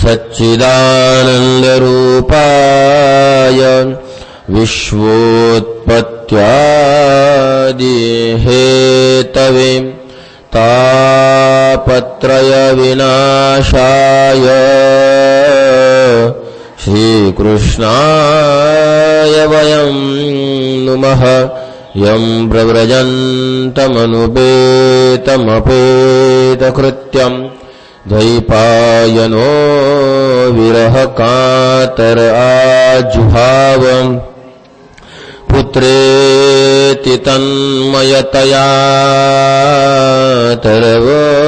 सच्चिदानन्दरूपाय विश्वोत्पत्त्यादिहेतवे तापत्रयविनाशाय श्रीकृष्णाय वयं नुमः। यं प्रव्रजन्तमनुपेतमपेतकृत्यं द्वैपायनो विरहकातर आजुहावं पुत्रेति तन्मयतया तरवोऽभिनेदुस्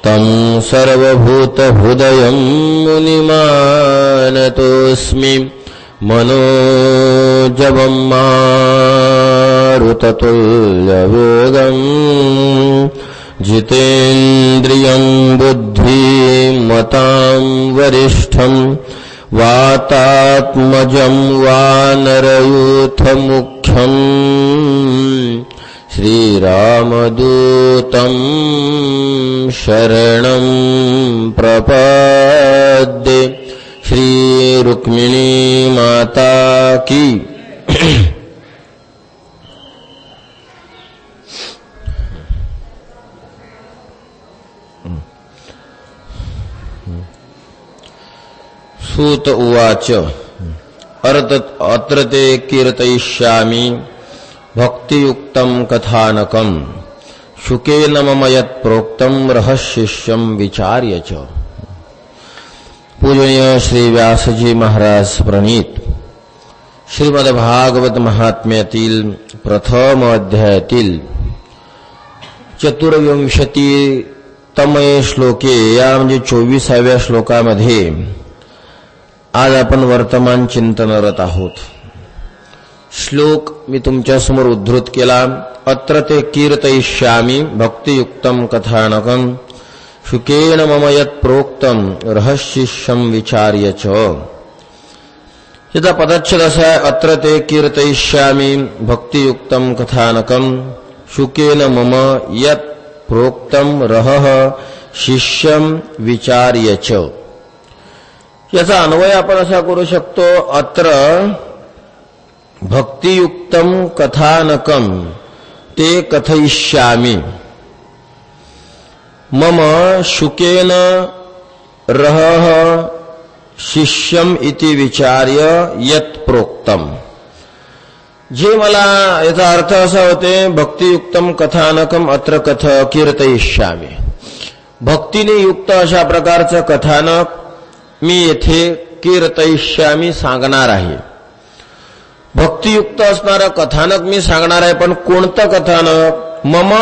तं सर्वभूतहृदयं मुनिमानतोऽस्मि। मनोजवं मारुततुल्यवेगं जितेन्द्रियं बुद्धिमतां वरिष्ठं वातात्मजं वानरयूथमुख्यं श्रीरामदूतं शरणं प्रपद्ये। श्री रुक्मिणी माता की। सूत उवाच अत्र ते कीर्तयिष्यामि भक्तियुक्तं कथानकं शुकेन मम यत् प्रोक्तं रहस्यं विचार्य च। पूजनीय श्री व्यासजी महाराज प्रणीत श्रीमद्भागवत महात्म्यातील प्रथम अध्यायातील 24तमे श्लोके या म्हणजे 24व्या श्लोकामध्ये आज आपण वर्तमान चिंतनरत आहोत। श्लोक मी तुमच्या समोर उद्धृत केला। अत्र ते कीर्तयिष्यामि भक्तियुक्तं कथानकं शुकेन मम यत् प्रोक्तं रहस्यं विचार्य च। याचा पदच्छेद असा आहे, अत्र ते कीर्तयिष्यामि भक्तियुक्तं कथानकं शुकेन मम यत् प्रोक्तं रहस्यं विचार्य च। याचा अन्वय आपण असा करू शकतो, अत्र भक्तियुक्तं कथानकं ते कथयिष्यामि मम शुकेन रहः शिष्यम इति विचार्य यत् प्रोक्तम। जे मला याचा अर्थ असा होते, भक्तियुक्तं कथानकम अत्र कीर्तयिष्यामि। भक्तीने युक्त अशा प्रकारचं कथानक मी येथे कीर्तयिष्यामि सांगणार आहे। भक्तियुक्त असणारं कथानक मी सांगणार आहे, पण कोणतं कथानक? मम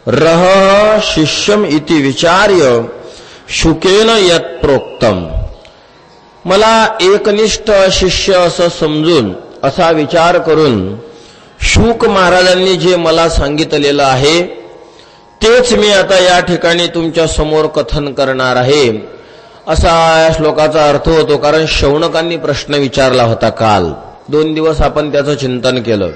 रह शिष्यम इति विचार्य शुकेन यत् प्रोक्तम। मला एकनिष्ठ शिष्य असं समजून असा विचार करून शुक महाराजांनी जे मला सांगितलेलं आहे तेच मी आता या ठिकाणी तुमच्या समोर कथन करणार आहे, असा या श्लोकाचा अर्थ होतो। कारण शौनकांनी प्रश्न विचारला होता काल, 2 दिवस आपण त्याचं चिंतन केलं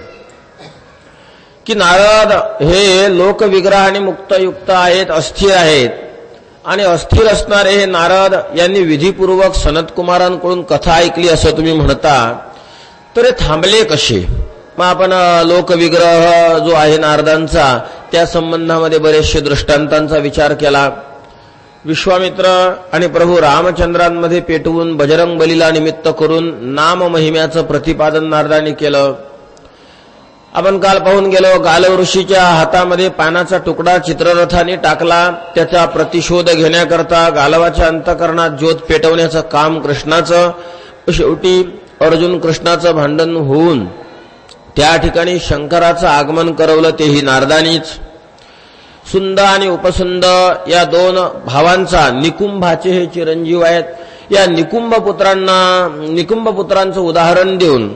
की नारद हे लोकविग्रहाने मुक्तयुक्त आहेत, अस्थिर आहेत, आणि अस्थिर असणारे हे नारद यांनी विधीपूर्वक सनतकुमारांकडून कथा ऐकली असं तुम्ही म्हणता, तर हे थांबले कसे? मग आपण लोकविग्रह जो आहे नारदांचा त्या संबंधामध्ये बरेचसे दृष्टांतांचा विचार केला। विश्वामित्र आणि प्रभू रामचंद्रांमध्ये पेटवून बजरंग बलीला निमित्त करून नाम महिम्याचं प्रतिपादन नारदांनी केलं। आपण काल पाहून गेलो, गालव ऋषीच्या हातामध्ये पानाचा तुकडा चित्ररथाने टाकला, त्याचा प्रतिशोध घेण्याकरता गालवाच्या अंतःकरणात ज्योत पेटवण्याचं काम कृष्णाचं। शेवटी अर्जुन कृष्णाचं भांडण होऊन त्या ठिकाणी शंकराचं आगमन करवलं, तेही नारदानीच। सुंद आणि उपसुंद या 2 भावांचा, निकुंभाचे हे चिरंजीव आहेत, या निकुंभ पुत्रांचं उदाहरण देऊन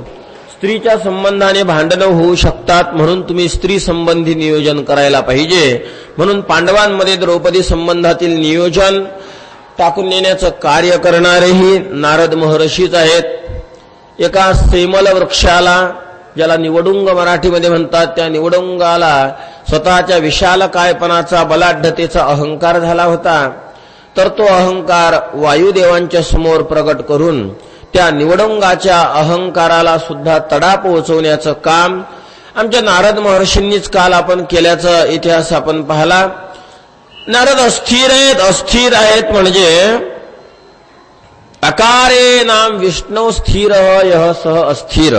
स्त्रीच्या संबंधाने भांडणं होऊ शकतात, म्हणून तुम्ही स्त्री संबंधी नियोजन करायला पाहिजे। म्हणून पांडवांमध्ये द्रौपदी संबंधातील नियोजन टाकून नेण्याचं कार्य करणारेही नारद महर्षीच आहेत। एका सेमल वृक्षाला, ज्याला निवडुंग मराठीमध्ये म्हणतात, त्या निवडुंगाला स्वतःच्या विशाल कायपणाचा बलाढ्यतेचा अहंकार झाला होता, तर तो अहंकार वायुदेवांच्या समोर प्रगट करून त्या निवडंगाच्या अहंकाराला सुद्धा तडा पोहोचवण्याचं काम आमच्या नारद महर्षींनीच काल आपण केल्याचा इतिहास आपण पाहिला. नारद अस्थिर आहेत म्हणजे अकारे नाम विष्णू स्थिर यह सह अस्थिर.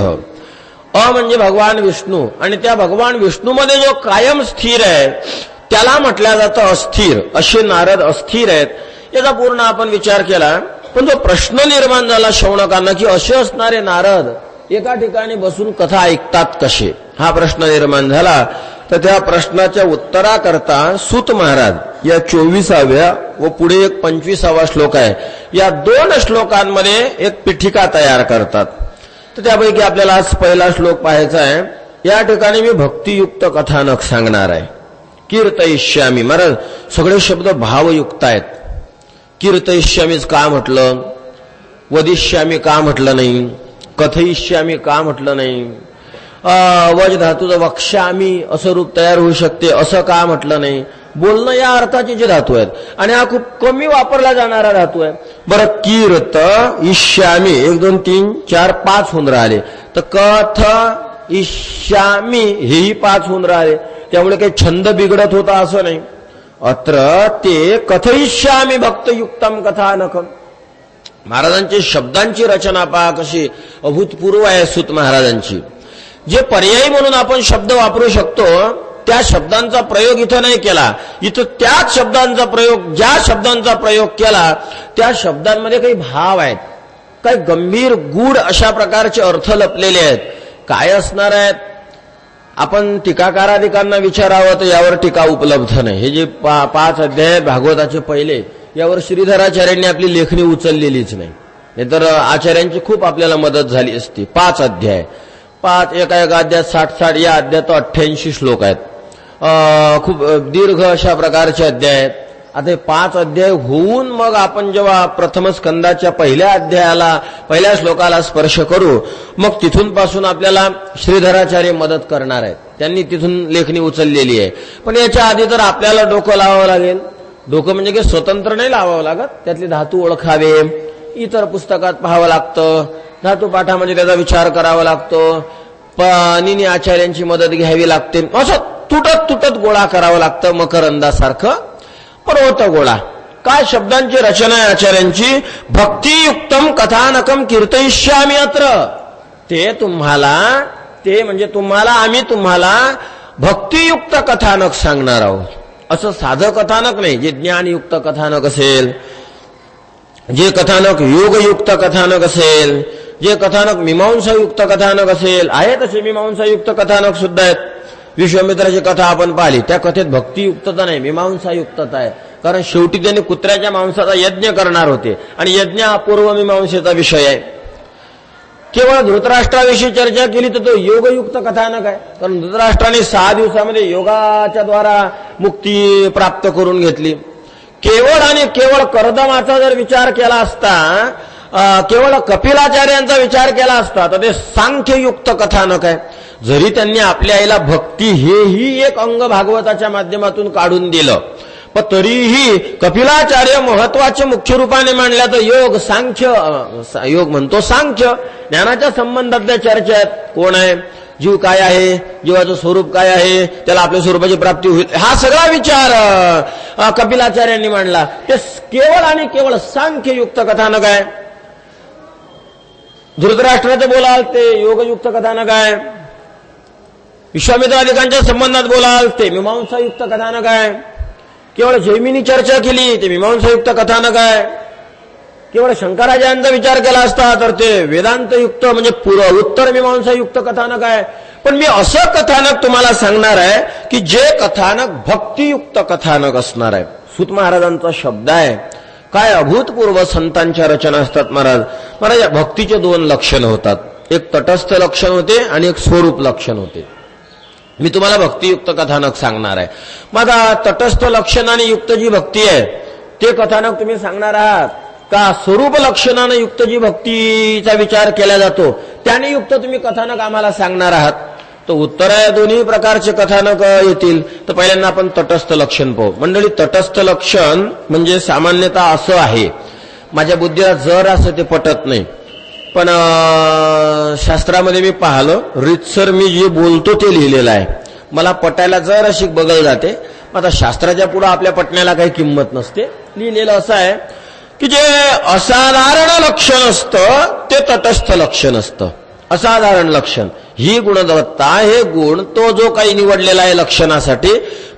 म्हणजे भगवान विष्णू, आणि त्या भगवान विष्णूमध्ये जो कायम स्थिर आहे त्याला म्हटलं जातं अस्थिर. असे नारद अस्थिर आहेत. याचा पूर्ण आपण विचार केला, पण जो प्रश्न निर्माण झाला शौनकांना की असे असणारे नारद एका ठिकाणी बसून कथा ऐकतात कसे, हा प्रश्न निर्माण झाला. तर त्या प्रश्नाच्या उत्तराकरता सूत महाराज या 24व्या व पुढे एक 25वा श्लोक आहे, या 2 श्लोकांमध्ये एक पीठिका तयार करतात. तर त्यापैकी आपल्याला आज पहिला श्लोक पाहायचा आहे. या ठिकाणी मी भक्तियुक्त कथानक सांगणार आहे. कीर्तयिष्यामी, महाराज सगळे शब्द भावयुक्त आहेत. कीर्तयिष्यामीच का म्हटलं, वदिष्यामी का म्हटलं नाही, कथयिष्यामी का म्हटलं नाही, वज धातूचं वक्ष्यामी असं रूप तयार होऊ शकते असं का म्हटलं नाही. बोलणं या अर्थाचे जे धातू आहेत आणि हा खूप कमी वापरला जाणारा धातू आहे. बरं, कीर्त इष्यामी 1 2 3 4 5 होऊन राहिले, तर कथ इष्यामी हेही 5 होऊन राहिले. त्यामुळे काही छंद बिघडत होता असं नाही. अत्र ते कथयिष्यामी भक्तयुक्तम कथानकम. महाराजांची शब्दांची रचना पहा कशी अभूतपूर्व आहे सूत महाराजांची. जे पर्यायी म्हणून आपण शब्द वापरू शकतो त्या शब्दांचा प्रयोग इथं नाही केला. इथं त्याच शब्दांचा प्रयोग, ज्या शब्दांचा प्रयोग केला त्या शब्दांमध्ये काही भाव आहेत, काही गंभीर गूढ अशा प्रकारचे अर्थ लपलेले आहेत. काय असणार आहेत आपण टीकाकाराधिकांना विचारावं तर यावर टीका उपलब्ध नाही. हे जे 5 अध्याय भागवताचे पहिले, यावर श्रीधराचार्यांनी आपली लेखणी उचललेलीच नाही, नाहीतर आचार्यांची खूप आपल्याला मदत झाली असती. 5 अध्याय, 5 एका अध्यायात 60 या अध्यायात 88 श्लोक आहेत. खूप दीर्घ अशा प्रकारचे अध्याय आहेत. आता हे 5 अध्याय होऊन मग आपण जेव्हा प्रथम स्कंदाच्या पहिल्या अध्यायाला, पहिल्या श्लोकाला स्पर्श करू, मग तिथून पासून आपल्याला श्रीधराचार्य मदत करणार आहेत. त्यांनी तिथून लेखणी उचललेली आहे. पण याच्या आधी तर आपल्याला डोकं लावावं लागेल. डोकं म्हणजे की स्वतंत्र नाही लावावं लागत, त्यातले धातू ओळखावे, इतर पुस्तकात पाहावं लागतं, धातुपाठामध्ये त्याचा विचार करावा लागतो, पाणिनी आचार्यांची मदत घ्यावी लागते. असं तुटत गोळा करावं लागतं, मकरंदासारखं पर्वत गोळा. काय शब्दांची रचना आहे आचार्यांची. भक्तियुक्तम कथानकम कीर्तयिष्यामी अत्र. ते म्हणजे तुम्हाला आम्ही तुम्हाला भक्तियुक्त कथानक सांगणार आहोत. असं साधं कथानक नाही. जे ज्ञानयुक्त कथानक असेल, जे कथानक योगयुक्त कथानक असेल, जे कथानक मीमांसायुक्त कथानक असेल, आहे तसे मीमांसायुक्त कथानक सुद्धा आहेत. विश्वामित्राची कथा आपण पाहिली, त्या कथेत भक्तियुक्तता नाही, मीमांसायुक्तता आहे. कारण शेवटी त्यांनी कुत्र्याच्या मांसाचा यज्ञ करणार होते आणि यज्ञ हा पूर्वमीमांसेचा विषय आहे. केवळ धृतराष्ट्राविषयी चर्चा केली तर तो योगयुक्त कथानक आहे. कारण धृतराष्ट्राने 6 दिवसामध्ये योगाच्या द्वारा मुक्ती प्राप्त करून घेतली. केवळ आणि केवळ कर्दमाचा जर विचार केला असता, केवळ कपिलाचार्यांचा विचार केला असता तर ते सांख्ययुक्त कथानक आहे. जरी त्यांनी आपल्या आईला भक्ती हेही एक अंग भागवताच्या माध्यमातून काढून दिलं, पण तरीही कपिलाचार्य महत्वाचे मुख्य रूपाने मांडल्या तर योग सांख्य, योग म्हणतो सांख्य, ज्ञानाच्या संबंधातल्या चर्चा आहेत. कोण आहे जीव, काय आहे जीवाचं स्वरूप, काय आहे त्याला आपल्या स्वरूपाची प्राप्ती होईल, हा सगळा विचार कपिलाचार्यांनी मांडला. ते केवळ आणि केवळ सांख्ययुक्त कथानक आहे. धृतराष्ट्राचं बोलाल ते योगयुक्त कथानक आहे. विश्वामित्रादिकांच्या संबंधात बोलाल ते मीमांसायुक्त कथानक आहे. केवळ जैमिनी चर्चा केली ते मीमांसायुक्त कथानक आहे. केवळ शंकराचार्यांचा विचार केला असता तर ते वेदांतयुक्त म्हणजे उत्तर मीमांसायुक्त कथानक आहे. पण मी असं कथानक तुम्हाला सांगणार आहे की जे कथानक भक्तियुक्त कथानक असणार आहे. सूत महाराजांचा शब्द आहे. काय अभूतपूर्व संतांच्या रचना असतात महाराज. या भक्तीचे 2 लक्षण होतात. एक तटस्थ लक्षण होते आणि एक स्वरूप लक्षण होते. मी तुम्हाला भक्तियुक्त कथानक सांगणार आहे. माझा तटस्थ लक्षणाने युक्त जी भक्ती आहे ते कथानक तुम्ही सांगणार आहात का स्वरूप लक्षणाने युक्त जी भक्तीचा विचार केला जातो त्याने युक्त तुम्ही कथानक आम्हाला सांगणार आहात. तर उत्तर आहे दोन्ही प्रकारचे कथानक येतील. तर पहिल्यांदा आपण तटस्थ लक्षण पाहू. मंडळी, तटस्थ लक्षण म्हणजे सामान्यतः असं आहे, माझ्या बुद्धीला जर असं ते पटत नाही, पण शास्त्रामध्ये मी पाहिलं, रीतसर मी जे बोलतो ते लिहिलेलं आहे. मला पटायला जर अशी बगल जाते. आता शास्त्राच्या पुढे आपल्या पटण्याला काही किंमत नसते. लिहिलेलं असं आहे की जे असाधारण लक्षण असतं ते तटस्थ लक्षण असतं. असाधारण लक्षण ही गुणवत्ता, हे गुण, तो जो काही निवडलेला आहे लक्षणासाठी,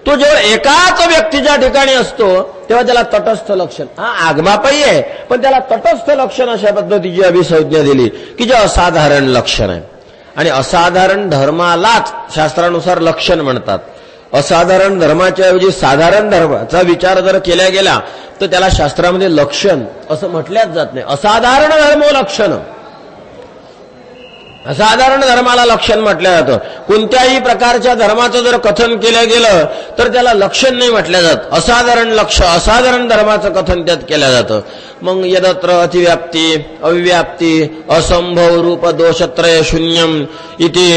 तो जेव्हा एकाच व्यक्तीच्या ठिकाणी असतो तेव्हा त्याला तटस्थ लक्षण. हा आगमापायी आहे, पण त्याला तटस्थ लक्षण अशा पद्धतीची अभिसंज्ञा दिली की जे असाधारण लक्षण आहे. आणि असाधारण धर्मालाच शास्त्रानुसार लक्षण म्हणतात. असाधारण धर्माच्या ऐवजी साधारण धर्माचा विचार जर केला गेला तर त्याला शास्त्रामध्ये लक्षण असं म्हटल्याच जात नाही. असाधारण धर्म लक्षण, असाधारण धर्माला लक्षण म्हटलं जातं. कोणत्याही प्रकारच्या धर्माचं जर कथन केलं गेलं तर त्याला लक्षण नाही म्हटलं जात. असाधारण असाधारण धर्माचं कथन त्यात केलं जातं. मग यदत्र अतिव्याप्ती, अव्याप्ती, असंभव रूप दोषत्रय शून्यम इति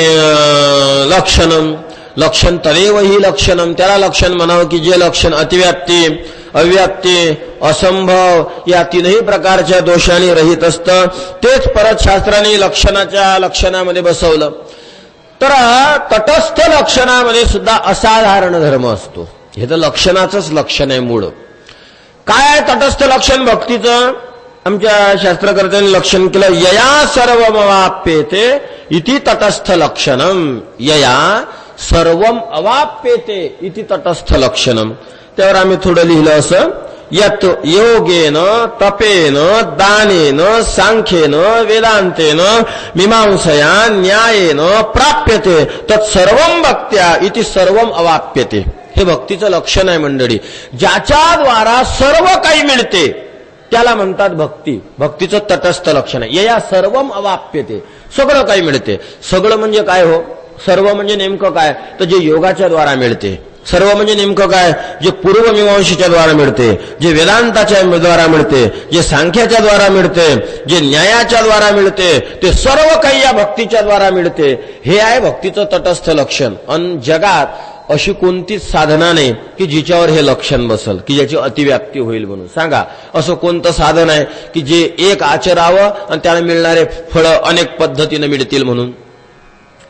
लक्षणम, लक्षण तदेव ही लक्षणम, त्याला लक्षण म्हणावं की जे लक्षण अतिव्याप्ती, अव्याप्ती, असंभव या तीनही प्रकारच्या दोषांनी रहित असतं, तेच परत शास्त्राने लक्षणाच्या लक्षणामध्ये बसवलं. तर तटस्थ लक्षणामध्ये सुद्धा असाधारण धर्म असतो. हे तर लक्षणाचंच लक्षण आहे मूळ. काय आहे तटस्थ लक्षण भक्तीचं? आमच्या शास्त्रकर्त्यांनी लक्षण केलं, यया सर्वमवाप्येते इति तटस्थ लक्षणम. यया सर्वम अवाप्येते इति तटस्थ लक्षणम. त्यावर आम्ही थोडं लिहिलं असं, यत योगेन तपेन दानेन सांख्येन वेदांतेन मीमांसया न्यायेन प्राप्यते तत्सर्वम भक्त्या इति सर्वम अवाप्यते. हे भक्तीचं लक्षण आहे मंडळी. ज्याच्याद्वारा सर्व काही मिळते त्याला म्हणतात भक्ती. भक्तीचं तटस्थ लक्षण आहे. या सर्वम अवाप्यते, सगळं काही मिळते. सगळं म्हणजे काय हो? सर्व म्हणजे नेमकं काय? तर जे योगाच्या द्वारा मिळते. सर्व म्हणजे नेमकं काय? जे पूर्वमीमांसेच्या द्वारा मिळते, जे वेदांताच्या द्वारा मिळते, जे सांख्याच्या द्वारा मिळते, जे न्यायाच्या द्वारा मिळते, ते सर्व काही या भक्तीच्या द्वारा मिळते. हे आहे भक्तीचं तटस्थ लक्षण. अन जगात अशी कोणतीच साधना नाही की जिच्यावर हे लक्षण बसल, की ज्याची अतिव्याप्ती होईल म्हणून. सांगा, असं कोणतं साधन आहे की जे एक आचरावं आणि त्याला मिळणारे फळं अनेक पद्धतीने मिळतील म्हणून?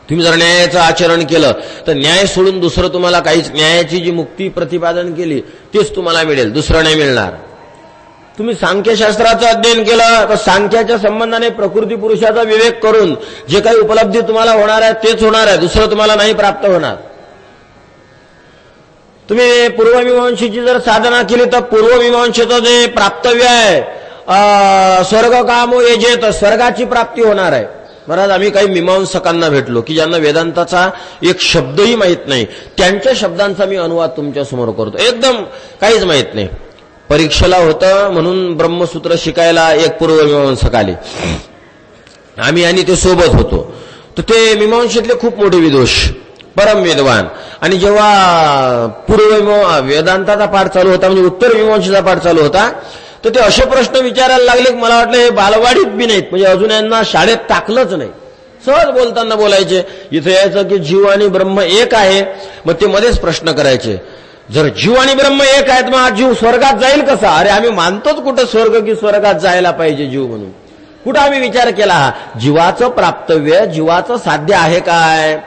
तुम्ही जर न्यायाचं आचरण केलं तर न्याय सोडून दुसरं तुम्हाला काहीच, न्यायाची जी मुक्ती प्रतिपादन केली तेच तुम्हाला मिळेल, दुसरं नाही मिळणार. तुम्ही सांख्यशास्त्राचं अध्ययन केलं तर सांख्याच्या संबंधाने प्रकृती पुरुषाचा विवेक करून जे काही उपलब्धी तुम्हाला होणार आहे तेच होणार आहे, दुसरं तुम्हाला नाही प्राप्त होणार. तुम्ही पूर्वमीमांसेची जर साधना केली तर पूर्वमीमांसेचं जे प्राप्तव्य आहे स्वर्ग कामो यजेत, स्वर्गाची प्राप्ती होणार आहे. महाराज, आम्ही काही मीमांसकांना भेटलो की ज्यांना वेदांताचा एक शब्दही माहीत नाही, त्यांच्या शब्दांचा मी अनुवाद तुमच्या समोर करतो. एकदम काहीच माहीत नाही. परीक्षेला होतं म्हणून ब्रह्मसूत्र शिकायला एक पूर्वमीमांसक आले, आम्ही आणि ते सोबत होतो. तर ते मीमांसेतले खूप मोठे विदोष, परम वेदवान. आणि जेव्हा वेदांताचा पाठ चालू होता, म्हणजे उत्तर मीमांसेचा पाठ चालू होता, तर ते असे प्रश्न विचारायला लागले की मला वाटलं हे बालवाडीत बी नाहीत, म्हणजे अजून यांना शाळेत टाकलंच नाही. सहज बोलताना बोलायचे. इथे यायचं की जीव आणि ब्रह्म एक आहे, मग ते मध्येच प्रश्न करायचे, जर जीव आणि ब्रह्म एक आहेत मग हा जीव स्वर्गात जाईल कसा? अरे आम्ही मानतोच कुठं स्वर्ग की स्वर्गात जायला पाहिजे जीव म्हणून? कुठं आम्ही विचार केला हा जीवाचं प्राप्तव्य, जीवाचं साध्य आहे काय?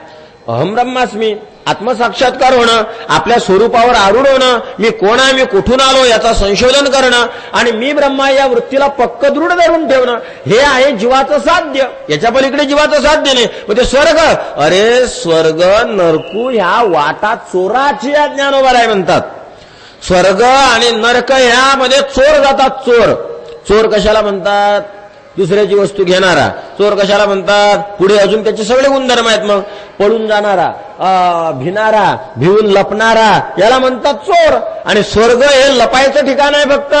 अहम ब्रह्मास्मी, आत्मसाक्षात्कार होणं, आपल्या स्वरूपावर आरूढ होणं, मी कोण आहे, मी कुठून आलो याचा संशोधन करणं आणि मी ब्रह्मा या वृत्तीला पक्क दृढ धरून ठेवणं, हे आहे जीवाचं साध्य. याच्या पलीकडे जीवाचं साध्य नाही. मग ते स्वर्ग, अरे स्वर्ग नरकू ह्या वाटा चोराची या ज्ञानोबा आहे म्हणतात. स्वर्ग आणि नरक ह्यामध्ये चोर जातात. चोर, चोर कशाला म्हणतात? दुसऱ्याची वस्तू घेणारा. चोर कशाला म्हणतात? पुढे अजून त्याचे सगळे गुणधर्म आहेत. मग पळून जाणारा, भिनारा, भिवून लपणारा, याला म्हणतात चोर. आणि स्वर्ग हे लपायचं ठिकाण आहे. फक्त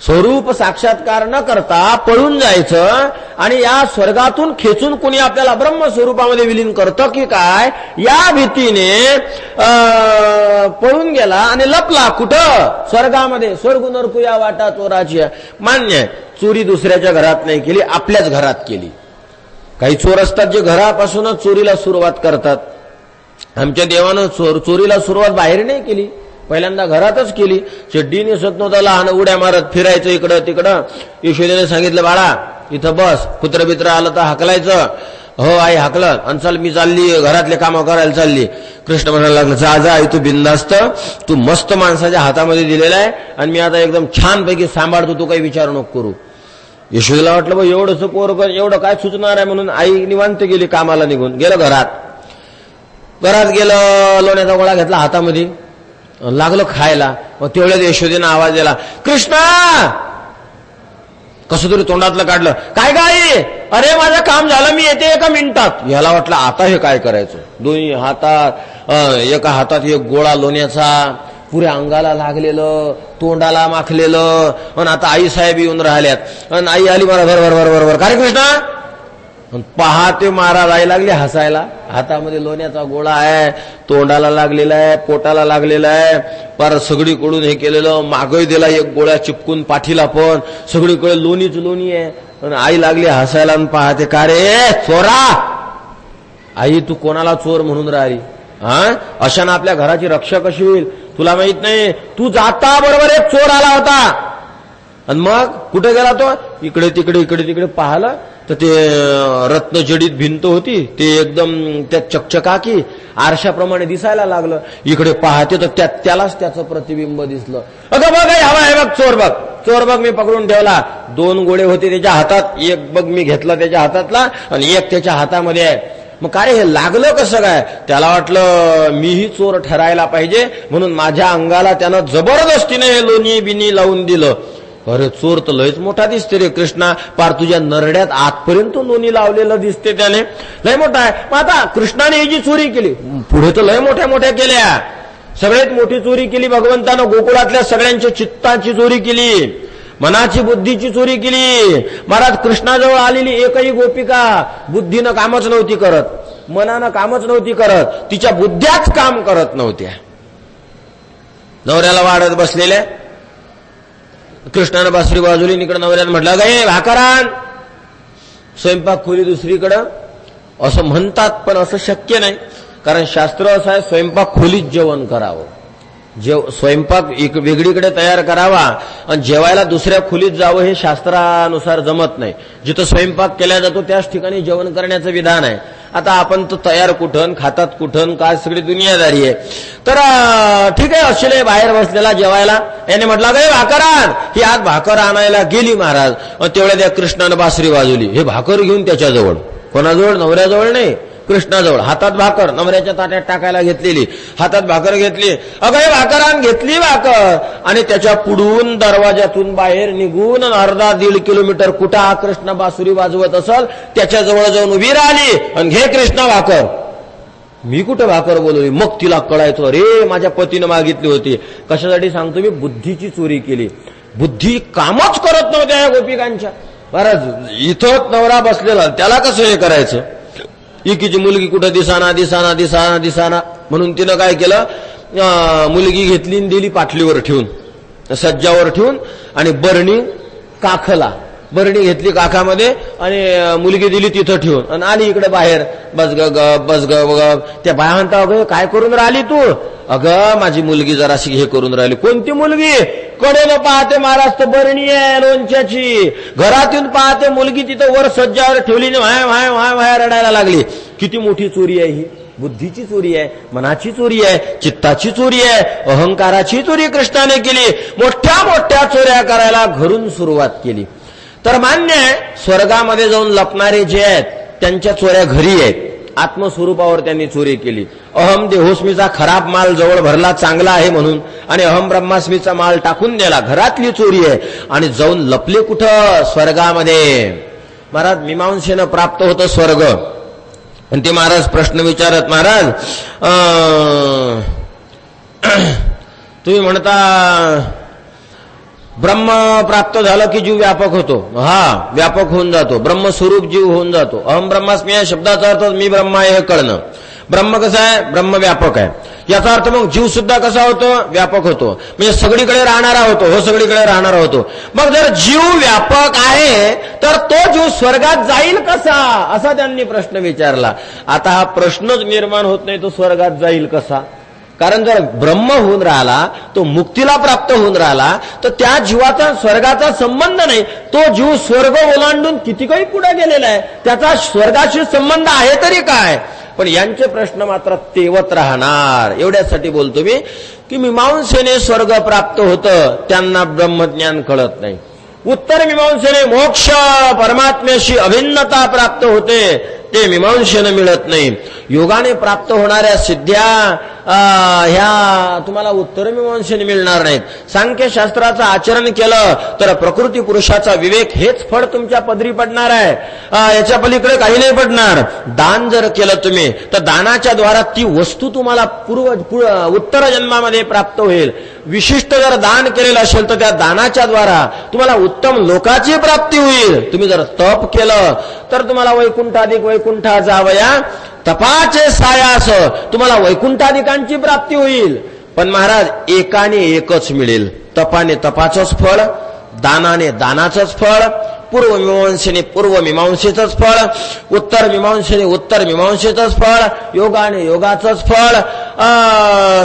स्वरूप साक्षात्कार न करता पळून जायचं आणि या स्वर्गातून खेचून कुणी आपल्याला ब्रह्मस्वरूपामध्ये विलीन करतं की काय, या भीतीने पळून गेला आणि लपला. कुठं? स्वर्गामध्ये. स्वर्ग नरकू या वाटा चोराची. मान्य आहे, चोरी दुसऱ्याच्या घरात नाही केली, आपल्याच घरात केली. काही चोर असतात जे घरापासूनच चोरीला सुरुवात करतात. आमच्या देवानं चोरीला सुरुवात बाहेर नाही केली, पहिल्यांदा घरातच केली. चड्डी नेसत नव्हता, लहान उड्या मारत फिरायचं इकडं तिकडं. यशोदेने सांगितलं, बाळा इथं बस, कुत्रबित्र आलं तर हाकलायचं. हो आई हाकलं, आणि चल मी चालली घरातले कामं करायला चालली. कृष्ण म्हणायला लागलं, जा जा आई, तू बिंदास्त, तू मस्त माणसाच्या हातामध्ये दिलेला आहे आणि मी आता एकदम छानपैकी सांभाळतो, तू काही विचार नको करू. यशोदेला वाटलं बा एवढंच पोरगं एवढं काय सुचणार आहे, म्हणून आई निवांत गेली कामाला, निघून गेलं घरात. गेलं, लोण्याचा गोळा घेतला हातामध्ये, लागलं खायला. मग तेवढ्यात यशोदेनं आवाज दिला, कृष्णा. कसं तरी तोंडातलं काढलं, काय काय, अरे माझं काम झालं, मी येते एका मिनिटात. याला वाटलं आता हे काय करायचं, दोन्ही हातात, एका हातात एक गोळा लोण्याचा, पुऱ्या अंगाला लागलेलं, तोंडाला माखलेलं. आणि आता आई साहेब येऊन राहिल्यात आणि आई आली मला भर भर भर भर, काय कृष्णा. पहाते महाराज आई लागली हसायला. हातामध्ये लोण्याचा गोळा आहे, तोंडाला लागलेला आहे, पोटाला लागलेला आहे, पर सगळीकडून हे केलेलं, मागही दिला एक गोळ्या चिपकून पाठीला, पण सगळीकडे लोणीच लोणी आहे. आणि आई लागली हसायला आणि पाहते, का रे चोरा. आई तू कोणाला चोर म्हणून राहिली, हा अशानं आपल्या घराची रक्षा कशी होईल, तुला माहित नाही. तू जाता बरोबर एक चोर आला होता, आणि मग कुठे गेला तो, इकडे तिकडे इकडे तिकडे पाहिलं तर ते रत्नजडीत भिंत होती, ते एकदम त्या चकचकाकी आरशाप्रमाणे दिसायला लागलं. इकडे पाहते तर त्यालाच त्याचं प्रतिबिंब दिसलं. अगं बघ हवा आहे बघ, चोर बघ, चोर बघ. मी पकडून ठेवला. 2 गोळे होते त्याच्या हातात, एक बघ मी घेतला त्याच्या हातातला आणि एक त्याच्या हातामध्ये आहे. मग काय हे लागलं कसं काय, त्याला वाटलं मीही चोर ठरायला पाहिजे, म्हणून माझ्या अंगाला त्यानं जबरदस्तीने हे लोणी बिनी लावून दिलं. अरे चोर तर लयच मोठा दिसते रे कृष्णा, पार तुझ्या नरड्यात आतपर्यंत लोणी लावलेलं दिसते, त्याने लय मोठा आहे. मग आता कृष्णाने ही जी चोरी केली, पुढे तर लय मोठ्या मोठ्या केल्या. सगळ्यात मोठी चोरी केली भगवंतानं, गोकुळातल्या सगळ्यांच्या चित्ताची चोरी केली, मनाची बुद्धीची चोरी केली. महाराज कृष्णाजवळ आलेली एकही गोपिका बुद्धीनं कामच नव्हती करत, मनानं कामच नव्हती करत, तिच्या बुद्ध्याच काम करत नव्हत्या. नवऱ्याला वाढत बसलेल्या कृष्णानं बासरी बाजूली, इकडे नवऱ्यानं म्हटलं, गे भाकरान, स्वयंपाक खोली दुसरीकडं असं म्हणतात, पण असं शक्य नाही. कारण शास्त्र असं आहे, स्वयंपाक खोलीत जेवण करावं, स्वयंपाक एक वेगळीकडे तयार करावा आणि जेवायला दुसऱ्या खोलीत जावं, हे शास्त्रानुसार जमत नाही. जिथं स्वयंपाक केला जातो त्याच ठिकाणी जेवण करण्याचं विधान आहे. आता आपण तर तयार कुठं, खातात कुठं, काय सगळी दुनियादारी आहे. तर ठीक आहे, असेल बाहेर बसलेला जेवायला, याने म्हटलं गे भाकरान. ही आज भाकर आणायला गेली महाराज. तेवढ्या त्या कृष्णानं बासरी वाजवली. हे भाकर घेऊन त्याच्याजवळ, कोणाजवळ, नवऱ्याजवळ नाही, कृष्णाजवळ. हातात भाकर, नवऱ्याच्या ताट्यात टाकायला घेतलेली, हातात भाकर घेतली. अगं हे भाकरान घेतली भाकर आणि त्याच्या पुढून दरवाजातून बाहेर निघून अर्धा 1.5 किलोमीटर कुठं हा कृष्ण बासुरी वाजवत असल त्याच्याजवळ जाऊन उभी राहिली आणि घे कृष्णा भाकर. मी कुठं भाकर बोलवली. मग तिला कळायचं, अरे माझ्या पतीनं मागितली होती. कशासाठी सांगतो मी, बुद्धीची चोरी केली. बुद्धी कामच करत नव्हत्या या गोपिकांच्या. बरं इथं नवरा बसलेला, त्याला कसं हे करायचं. एकीची मुलगी कुठं दिसाना दिसाना दिसाना दिसाना, म्हणून तिनं काय केलं, मुलगी घेतली आणि दिली पाटलीवर ठेवून, सज्जावर ठेवून, आणि बरणी काखला, बरणी घेतली काखामध्ये आणि मुलगी दिली तिथं ठेवून आणि आली इकडे बाहेर. बस ग बस ग. त्या बाया म्हणता, अगं काय करून राहिली तू. अगं माझी मुलगी जराशी हे करून राहिली. कोणती मुलगी. कडेनं पाहते महाराज तर बरणी आहे लोणच्याची. घरात येऊन पाहते मुलगी तिथं वर सज्जावर ठेवली, व्हाय व्हाय व्हाय व्हाय रडायला लागली. किती मोठी चोरी आहे ही. बुद्धीची चोरी आहे, मनाची चोरी आहे, चित्ताची चोरी आहे, अहंकाराची चोरी कृष्णाने केली. मोठ्या मोठ्या चोऱ्या करायला घरून सुरुवात केली. तर मान्य आहे, स्वर्गामध्ये जाऊन लपणारे जे आहेत त्यांच्या चोऱ्या घरी आहेत. आत्मस्वरूपावर त्यांनी चोरी केली. अहम देहोस्मीचा खराब माल जवळ भरला चांगला आहे म्हणून, आणि अहम ब्रह्मास्मीचा माल टाकून दिला. घरातली चोरी आहे. आणि जाऊन लपले कुठं, स्वर्गामध्ये. महाराज मीमांसेनं प्राप्त होतं स्वर्ग. आणि ते महाराज प्रश्न विचारत, महाराज तुम्ही म्हणता ब्रह्म प्राप्त झालं की जीव व्यापक होतो. हा, व्यापक होऊन जातो, ब्रह्मस्वरूप जीव होऊन जातो. अहम ब्रह्मास्मी या शब्दाचा अर्थ मी ब्रह्मा आहे हे कळणं. ब्रह्म कसं आहे, ब्रह्म व्यापक आहे. याचा अर्थ मग जीव सुद्धा कसा होतो? व्यापक होतो. म्हणजे सगळीकडे राहणारा होतो. हो, सगळीकडे राहणारा होतो. मग जर जीव व्यापक आहे तर तो जीव स्वर्गात जाईल कसा, असा त्यांनी प्रश्न विचारला. आता हा प्रश्नच निर्माण होत नाही, तो स्वर्गात जाईल कसा? कारण जर ब्रह्म होऊन राहिला, तो मुक्तीला प्राप्त होऊन राहिला, तर त्या जीवाचा स्वर्गाचा संबंध नाही. तो जीव स्वर्ग ओलांडून किती काही पुढे गेलेला आहे, त्याचा स्वर्गाशी संबंध आहे तरी काय? पण यांचे प्रश्न मात्र तेवत राहणार. एवढ्यासाठी बोलतो मी की मीमांसेने स्वर्ग प्राप्त होतं, त्यांना ब्रह्मज्ञान कळत नाही. उत्तर मीमांसेने मोक्ष, परमात्म्याशी अभिन्नता प्राप्त होते, ते मीमांसेने मिळत नाही. योगाने प्राप्त होणाऱ्या सिद्ध्या ह्या तुम्हाला उत्तर मीमांसेने मिळणार नाहीत. सांख्यशास्त्राचं आचरण केलं तर प्रकृती पुरुषाचा विवेक हेच फळ तुमच्या पदरी पडणार आहे. याच्या पलीकडे काही नाही पडणार. दान जर केलं तुम्ही तर दानाच्या द्वारा ती वस्तू तुम्हाला उत्तर जन्मामध्ये प्राप्त होईल. विशिष्ट जर दान केलेलं असेल तर त्या दानाच्या द्वारा तुम्हाला उत्तम लोकाची प्राप्ती होईल. तुम्ही जर तप केलं तर तुम्हाला वैकुंठाधिक वैकुंठा जावया, तपाचे सायास तुम्हाला वैकुंठाधिकांची प्राप्ती होईल. पण महाराज एकाने एकच मिळेल. तपाने तपाचंच फळ, दानाने दानाचंच फळ, पूर्वमीमांसेने पूर्वमीमांसेचंच फळ, उत्तर मीमांसेने उत्तर मीमांसेचंच फळ, योगाने योगाचंच फळ,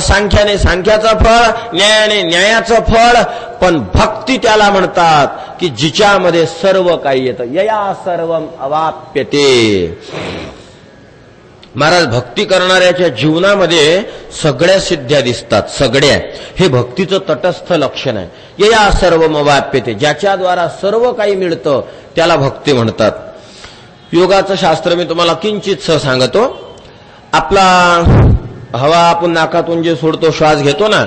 सांख्याने सांख्याचं फळ, न्यायाने न्यायाचं फळ. पण भक्ती त्याला म्हणतात की जिच्यामध्ये सर्व काही येतं. यया सर्वम अवाप्यते. महाराज भक्ती करणाऱ्याच्या जीवनामध्ये सगळ्या सिद्ध्या दिसतात. सगळ्या. हे भक्तीचं तटस्थ लक्षण आहे. यया सर्वम अवाप्यते. ज्याच्याद्वारा सर्व काही मिळतं त्याला भक्ती म्हणतात. योगाचं शास्त्र मी तुम्हाला किंचित सांगतो. आपला हवा आपण नाकातून जे सोडतो, श्वास घेतो ना,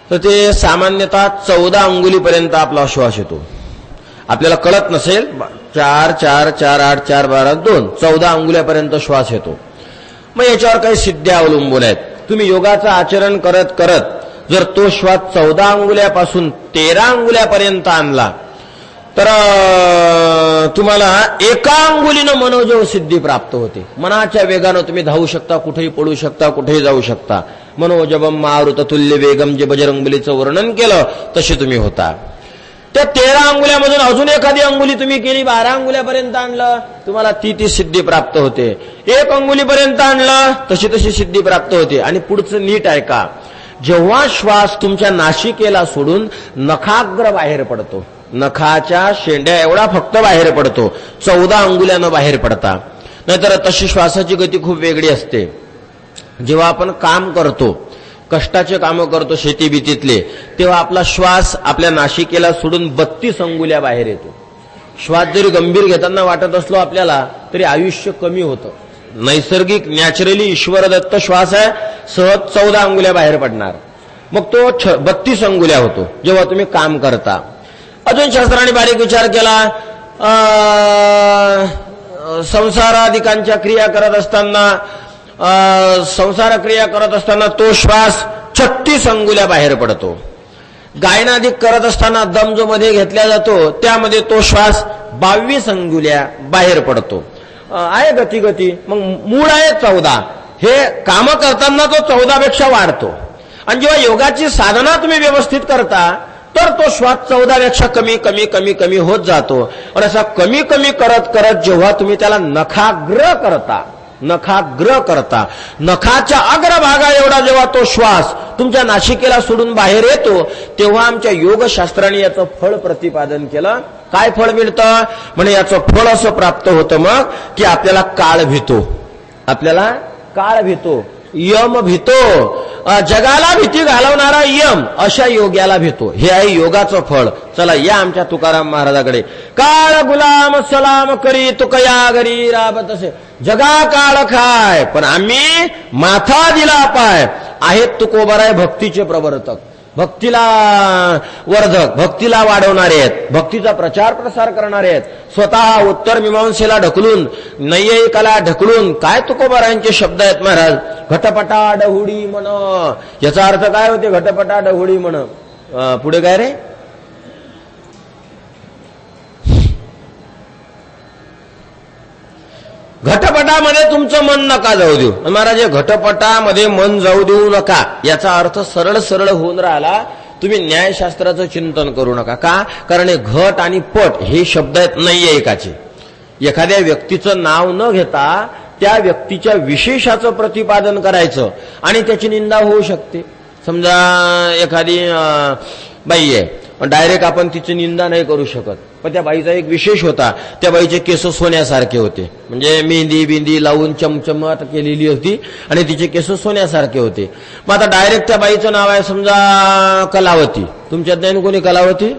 तर ते सामान्यतः 14 अंगुलीपर्यंत आपला श्वास येतो. आपल्याला कळत नसेल, 4 4 4 8 4 12 2 14 अंगुल्यापर्यंत श्वास येतो. मग याच्यावर काही सिद्ध्या अवलंबून आहेत. तुम्ही योगाचं आचरण करत करत जर तो श्वास 14 अंगुल्यापासून 13 अंगुल्यापर्यंत आणला तर तुम्हाला एका अंगुलीनं मनोजव सिद्धी प्राप्त होते. मनाच्या वेगानं तुम्ही धावू शकता, कुठेही पळू शकता, कुठेही जाऊ शकता. मनोजवम मारुत तुल्य वेगम, जे बजरंगबलीचं वर्णन केलं तसे तुम्ही होता. त्या 13 अंगुल्यामधून अजून एखादी अंगुली तुम्ही केली, 12 अंगुल्यापर्यंत आणलं, तुम्हाला ती सिद्धी प्राप्त होते. 1 अंगुलीपर्यंत आणलं, तशी तशी सिद्धी प्राप्त होते. आणि पुढचं नीट ऐका. जेव्हा श्वास तुमच्या नाशिकेला सोडून नखाग्र बाहेर पडतो, नखाच्या शेंड्या एवढा फक्त बाहेर पडतो, 14 अंगुल्यानं बाहेर पडता. नाहीतर तशी श्वासाची गती खूप वेगळी असते. जेव्हा आपण काम करतो, कष्टाचे कामं करतो शेती बितीतले, तेव्हा आपला श्वास आपल्या नाशिकेला सोडून 32 अंगुल्या बाहेर येतो. श्वास जरी गंभीर घेताना वाटत असलो आपल्याला, तरी आयुष्य कमी होतं. नैसर्गिक नॅचरली ईश्वरदत्त श्वास आहे, सहज 14 अंगुल्या बाहेर पडणार. मग तो 32 अंगुल्या होतो जेव्हा तुम्ही काम करता. अजून शास्त्राने बारीक विचार केला. संसाराधिकांच्या क्रिया करत असताना, संसार क्रिया करत असताना तो श्वास 36 अंगुल्या बाहेर पडतो. गायनाधिक करत असताना दम जो मध्ये घेतला जातो त्यामध्ये तो श्वास 22 अंगुल्या बाहेर पडतो. आहे गती. मग मूळ आहे 14. हे काम करताना तो 14 पेक्षा वाढतो. आणि जेव्हा योगाची साधना तुम्ही व्यवस्थित करता तर तो श्वास 14 पेक्षा कमी कमी कमी कमी होत जातो. आणि असा कमी कमी करत करत जेव्हा तुम्ही त्याला नखाग्र करता, नखाच्या अग्रभागा एवढा जेव्हा तो श्वास तुमच्या नाशिकेला सोडून बाहेर येतो, तेव्हा आमच्या योगशास्त्राने याचं फळ प्रतिपादन केलं. काय फळ मिळतं म्हणजे याचं फळ असं प्राप्त होतं मग की आपल्याला काळ भीतो, यम भीतो, जगाला भीती घालवणारा यम, अशा योग्याला भीतो. हे आहे योगाचं फळ. चला या आमच्या तुकाराम महाराजाकडे. काळ गुलाम सलाम करी तुकया घरी राबत असे, जगा काळ खाय पण आम्ही माथा दिला पाय. आहेत तुकोबराय भक्तीचे प्रवर्तक, भक्तीला वर्धक, भक्तीला वाढवणारे आहेत, भक्तीचा प्रचार प्रसार करणारे आहेत. स्वतः उत्तर मीमांसेला ढकलून, नैयिकाला ढकलून. काय तुकोबारायांचे शब्द आहेत महाराज. घटपटा डहुडी म्हण. याचा अर्थ काय होते घटपटा डहुडी म्हण? पुढे काय रे? घटपटा घटपटामध्ये तुमचं मन नका जाऊ देऊ. महाराज घटपटामध्ये मन जाऊ देऊ नका याचा अर्थ सरळ सरळ होऊन राहिला, तुम्ही न्यायशास्त्राचं चिंतन करू नका. का? कारण हे घट आणि पट हे शब्द नाहीये एकाचे. एखाद्या व्यक्तीचं नाव न घेता त्या व्यक्तीच्या विशेषाचं प्रतिपादन करायचं आणि त्याची निंदा होऊ शकते. समजा एखादी बाई आहे, डायरेक्ट आपण तिची निंदा नाही करू शकत, पण त्या बाईचा एक विशेष होता, त्या बाईचे केस सोन्यासारखे होते, म्हणजे मेहंदी बिंदी लावून चमचमाट केलेली होती आणि तिचे केस सोन्यासारखे होते. मग आता डायरेक्ट त्या बाईचं नाव आहे समजा कलावती. तुमच्यात नाही कोणी कलावती?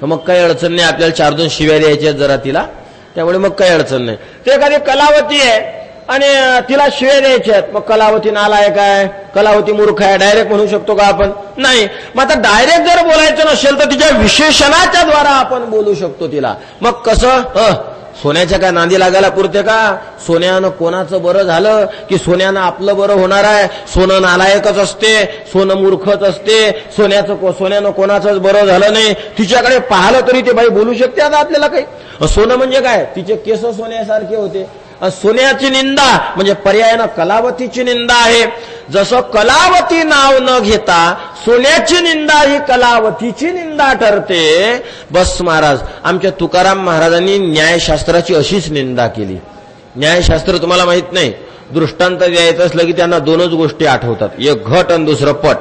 मग काही अडचण नाही, आपल्याला 4-2 शिव्या द्यायच्या जरा तिला, त्यामुळे मग काही अडचण नाही. ते एखादी कलावती आहे आणि तिला शिव्या द्यायच्यात, मग कलावती नालायक आहे, कलावती मूर्ख आहे, डायरेक्ट म्हणू शकतो का आपण? नाही. मग आता डायरेक्ट जर बोलायचं नसेल तर तिच्या विशेषणाच्या द्वारा आपण बोलू शकतो तिला. मग कसं? सोन्याच्या काय नांदी लागायला पुरते का? सोन्यानं कोणाचं बरं झालं की सोन्यानं आपलं बरं होणार आहे? सोनं नालायकच असते, सोनं मूर्खच असते, सोन्यानं कोणाचंच बरं झालं नाही. तिच्याकडे पाहिलं तरी ते बाई बोलू शकते आता आपल्याला काही? सोनं म्हणजे काय? तिचे केस सोन्यासारखे होते. सोन्याची निंदा म्हणजे पर्यायानं कलावतीची निंदा आहे. जसं कलावती नाव न घेता सोन्याची निंदा ही कलावतीची निंदा ठरते. बस महाराज, आमच्या तुकाराम महाराजांनी न्यायशास्त्राची अशीच निंदा केली. न्यायशास्त्र तुम्हाला माहित नाही, दृष्टांत द्यायचं असलं की त्यांना 2च गोष्टी आठवतात, एक घट आणि दुसरं पट.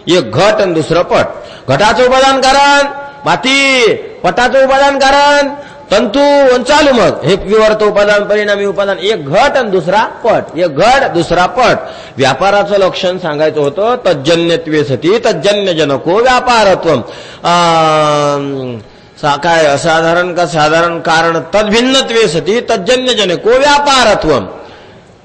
एक घट आणि दुसरं पट. घटाचं उपादान कारण माती, पटाचं उपादान कारण तंतू चालू. मग हे विवर्त उपादान, परिणामी उपादान. एक घट आणि दुसरा पट. एक घट दुसरा पट. व्यापाराचं लक्षण सांगायचं होतं, तज्जन्यत्वे सती तज्जन्यजनको व्यापारत्वम. काय असाधारण का साधारण कारण तद्भिन्नत्वे सती तज्जन्यजनको व्यापारत्वम.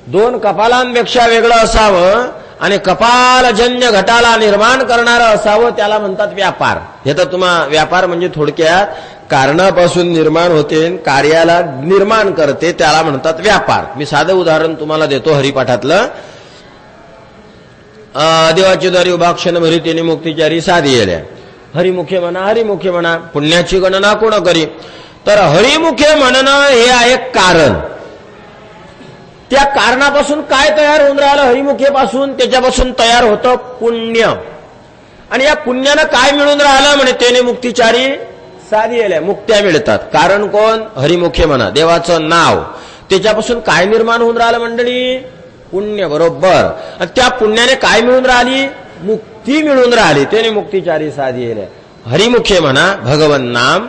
2 कपालांपेक्षा वेगळं असावं आणि कपालजन्य घटाला निर्माण करणारं असावं, त्याला म्हणतात व्यापार. हे तर तुम्हाला व्यापार म्हणजे थोडक्यात कारणापासून निर्माण होते, कार्याला निर्माण करते, त्याला म्हणतात व्यापार. मी साधं उदाहरण तुम्हाला देतो हरिपाठातलं. देवाची दारी उभाक्षण भरी तेने मुक्तीचारी साधी येल्या. हरिमुखे म्हणा, हरिमुखे म्हणा, पुण्याची गणना कोण करी. तर हरिमुखे म्हणणं हे आहे कारण. त्या कारणापासून काय तयार होऊन राहिलं? हरिमुखेपासून, त्याच्यापासून तयार होतं पुण्य. आणि या पुण्यानं काय मिळून राहिलं? म्हणे तेने मुक्तीचारी साधी येल्या, मुक्त्या मिळतात. कारण कोण? हरिमुखे म्हणा, देवाचं नाव. त्याच्यापासून काय निर्माण होऊन राहिलं मंडळी? पुण्य. बरोबर. आणि त्या पुण्याने काय मिळून राहिली? मुक्ती मिळून राहिली. त्याने मुक्तीचारी साधी येल्या. हरिमुखे म्हणा भगवन नाम,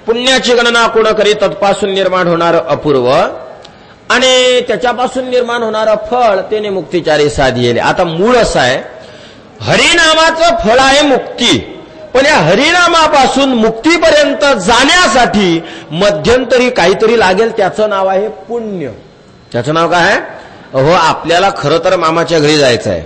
पुण्याची गणना कोण करी, तत्पासून निर्माण होणार अपूर्व आणि त्याच्यापासून निर्माण होणारं फळ त्याने मुक्तीचारी साधी येले. आता मूळ असं आहे, हरिनामाचं फळ आहे मुक्ती, पण या हरिनामापासून मुक्तीपर्यंत जाण्यासाठी मध्यंतरी काहीतरी लागेल, त्याचं नाव आहे पुण्य. त्याचं नाव काय आहे? आपल्याला खरं तर मामाच्या घरी जायचं आहे,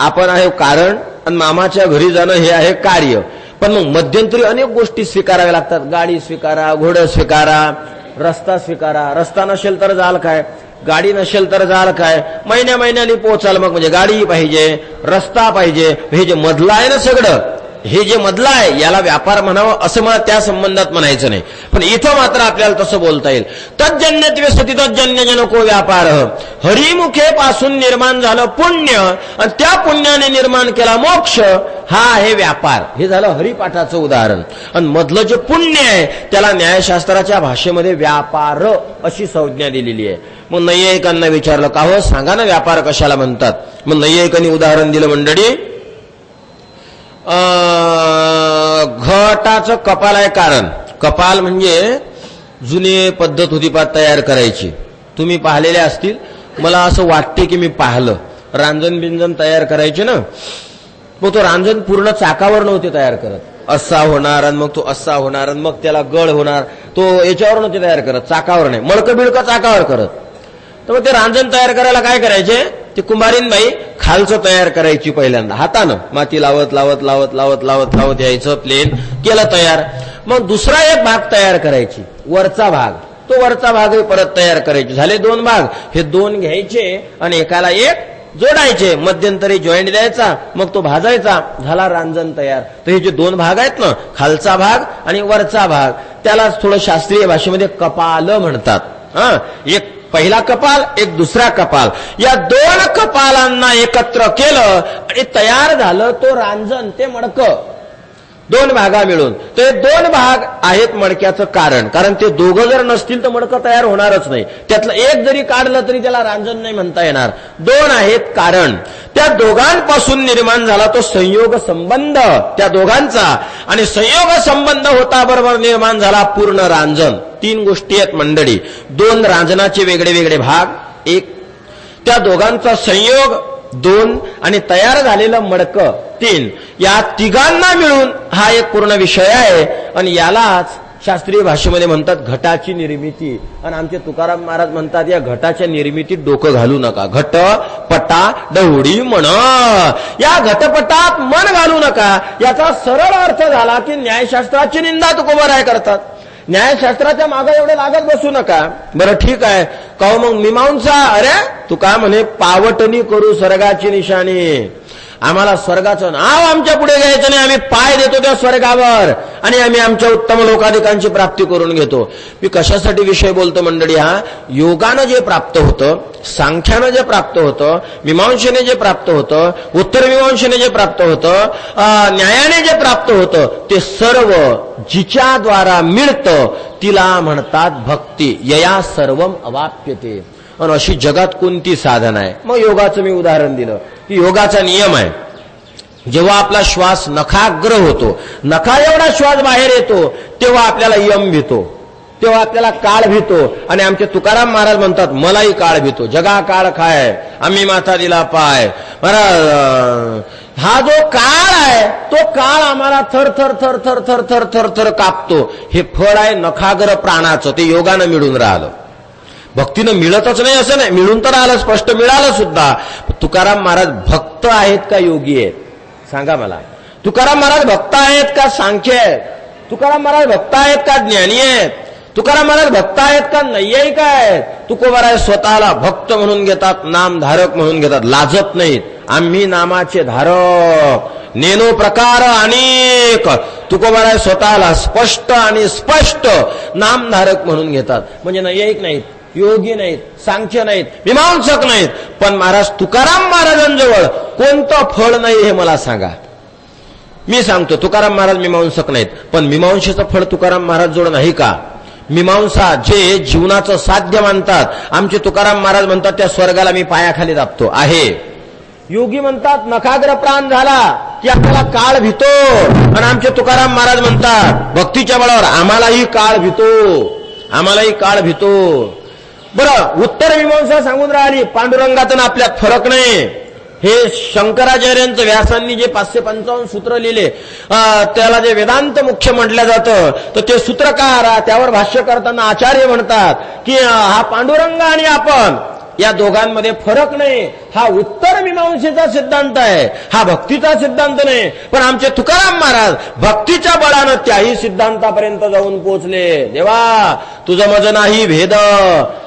आपण आहे कारण, आणि मामाच्या घरी जाणं हे आहे कार्य. पण मग मध्यंतरी अनेक गोष्टी स्वीकाराव्या लागतात. गाडी स्वीकारा, घोडं स्वीकारा, रस्ता स्वीकारा. रस्ता नसेल तर जाल काय, गाडी नसेल तर जाल काय, महिन्याने पोहोचाल. मग म्हणजे गाडी पाहिजे, रस्ता पाहिजे. हे जे मधलं आहे ना सगळं, हे जे मधलं आहे याला व्यापार म्हणावं असं मला त्या संबंधात म्हणायचं नाही. पण इथं मात्र आपल्याला तसं बोलता येईल. तज्जन्यत्वे सती तज्जन्यजनको व्यापार. हरिमुखे पासून निर्माण झालं पुण्य आणि त्या पुण्याने निर्माण केला मोक्ष, हा आहे व्यापार. हे झालं हरिपाठाचं उदाहरण. आणि मधलं जे पुण्य आहे त्याला न्यायशास्त्राच्या भाषेमध्ये व्यापार अशी संज्ञा दिलेली आहे. मग नैयायिकांना विचारलं, का हो सांगा ना व्यापार कशाला म्हणतात? मग नैयायिकांनी उदाहरण दिलं मंडळी. घटाचं कपाल आहे कारण. कपाल म्हणजे जुनी पद्धत होती पात तयार करायची, तुम्ही पाहिलेले असतील. मला असं वाटते की मी पाहिलं, रांजण बिंजण तयार करायचे ना, मग तो रांजण पूर्ण चाकावर नव्हते तयार करत, असा होणार आणि मग तो असा होणार आणि मग त्याला गळ होणार, तो याच्यावर नव्हते तयार करत, चाकावर नाही, मडकं बिडकं चाकावर करत. तर मग ते रांजण तयार करायला काय करायचे, ते कुंभारीन बाई खालचं तयार करायची पहिल्यांदा हातानं, माती लावत लावत लावत लावत लावत लावत यायचं, प्लेन केलं तयार. मग दुसरा एक भाग तयार करायची, वरचा भाग, तो वरचा भाग परत तयार करायचे. झाले 2 भाग, हे 2 घ्यायचे आणि एकाला एक जोडायचे, मध्यंतरी जॉईंट द्यायचा, मग तो भाजायचा, झाला रांजण तयार. तर हे जे 2 भाग आहेत ना, खालचा भाग आणि वरचा भाग, त्यालाच थोडं शास्त्रीय भाषेमध्ये कपाल म्हणतात. एक पहिला कपाल, एक दुसरा कपाल, या दोन कपालांना एकत्र केलं आणि तयार झालं तो रांजण, ते मडकं. दोन भागा मिळून ते दोन भाग आहेत मडक्याचं कारण ते दोघं जर नसतील तर मडकं तयार होणारच नाही. त्यातलं एक जरी काढलं तरी त्याला रांजण नाही म्हणता येणार. दोन आहेत कारण. त्या दोघांपासून निर्माण झाला तो संयोग संबंध त्या दोघांचा, आणि संयोग संबंध होता बरोबर निर्माण झाला पूर्ण रांजण. तीन गोष्टी आहेत मंडळी. दोन रांजणाचे वेगळे वेगळे भाग, एक त्या दोघांचा संयोग दोन, आणि तयार झालेलं मडकं तीन. या तिघांना मिळून हा एक पूर्ण विषय आहे. आणि यालाच शास्त्रीय भाषेमध्ये म्हणतात घटाची निर्मिती. आणि आमचे तुकाराम महाराज म्हणतात या घटाच्या निर्मितीत डोकं घालू नका. घट पटा डवडी म्हण, या घटपटात मन घालू नका. याचा सरळ अर्थ झाला की न्यायशास्त्राची निंदा तुकोबराय करतात. न्यायशास्त्राच्या मागे एवढे लागत बसू नका. बरं ठीक आहे, कहो मग मीमांसा, अरे तू काय म्हणे पावटणी करू स्वर्गाची निशाणी. आम्हाला स्वर्गाचं नाव आमच्या पुढे घ्यायचं नाही, आम्ही पाय देतो त्या स्वर्गावर आणि आम्ही आमच्या उत्तम लोकाधिकांची प्राप्ती करून घेतो. मी कशासाठी विषय बोलतो मंडळी, हा योगानं जे प्राप्त होतं, सांख्यानं जे प्राप्त होतं, मीमांसेने जे प्राप्त होतं, उत्तर मीमांसेने जे प्राप्त होतं, न्यायाने जे प्राप्त होतं, ते सर्व जिच्या द्वारा मिळतं तिला म्हणतात भक्ती. यया सर्वम अवाप्यते. आणि अशी जगात कोणती साधना आहे. मग योगाचं मी उदाहरण दिलं की योगाचा नियम आहे, जेव्हा आपला श्वास नखाग्र होतो, नखा एवढा श्वास बाहेर येतो, तेव्हा आपल्याला यम भीतो, तेव्हा आपल्याला काळ भीतो. आणि आमचे तुकाराम महाराज म्हणतात मलाही काळ भीतो. जगा काळ खाय आम्ही माथा दिला पाय. हा जो काळ आहे तो काळ आम्हाला थर थर थर थर थर थर थर थर कापतो. हे फळ आहे नखाग्र प्राणाचं, ते योगानं मिळून राहिलं. भक्तीनं मिळतच नाही असं नाही, मिळून तर आलं, स्पष्ट मिळालं सुद्धा. तुकाराम महाराज भक्त आहेत का योगी आहेत सांगा मला. तुकाराम महाराज भक्त आहेत का सांख्य आहेत? तुकाराम महाराज भक्त आहेत का ज्ञानी आहेत? तुकाराम महाराज भक्त आहेत का नैयायिक आहेत? तुकोबराय स्वतःला भक्त म्हणून घेतात, नामधारक म्हणून घेतात, लाजत नाहीत. आम्ही नामाचे धारक, नेनो प्रकार अनेक. तुकोबराय स्वतःला स्पष्ट आणि स्पष्ट नामधारक म्हणून घेतात. म्हणजे नैयायिक नाहीत, योगी नाहीत, सांख्य नाहीत, मीमांसक नाहीत. पण महाराज तुकाराम महाराजांजवळ कोणतं फळ नाही हे मला सांगा. मी सांगतो तुकाराम महाराज मीमांसक नाहीत, पण मीमांसेचं फळ तुकाराम महाराज जवळ नाही का? मीमांसा जे जीवनाचं साध्य मानतात, आमचे तुकाराम महाराज म्हणतात त्या स्वर्गाला मी पायाखाली दाबतो आहे. योगी म्हणतात नखाग्र प्राण झाला की आपल्याला काळ भीतो. आणि आमचे तुकाराम महाराज म्हणतात भक्तीच्या बळावर आम्हालाही काळ भीतो, आम्हालाही काळ भीतो. बरं, उत्तर मीमांसा सांगून राहिली, पांडुरंगातून आपल्यात फरक नाही. हे शंकराचार्यांचं व्यासांनी जे 555 सूत्र लिहिले, त्याला जे वेदांत मुख्य म्हटलं जातं, तर ते सूत्रकार त्यावर भाष्य करताना आचार्य म्हणतात की हा पांडुरंग आणि आपण या दोघांमध्ये फरक नाही. हा उत्तर मीमांसेचा सिद्धांत आहे, हा भक्तीचा सिद्धांत नाही. पण आमचे तुकाराम महाराज भक्तीच्या बळानं त्याही सिद्धांतापर्यंत जाऊन पोहोचले. देवा तुझं मज नाही भेद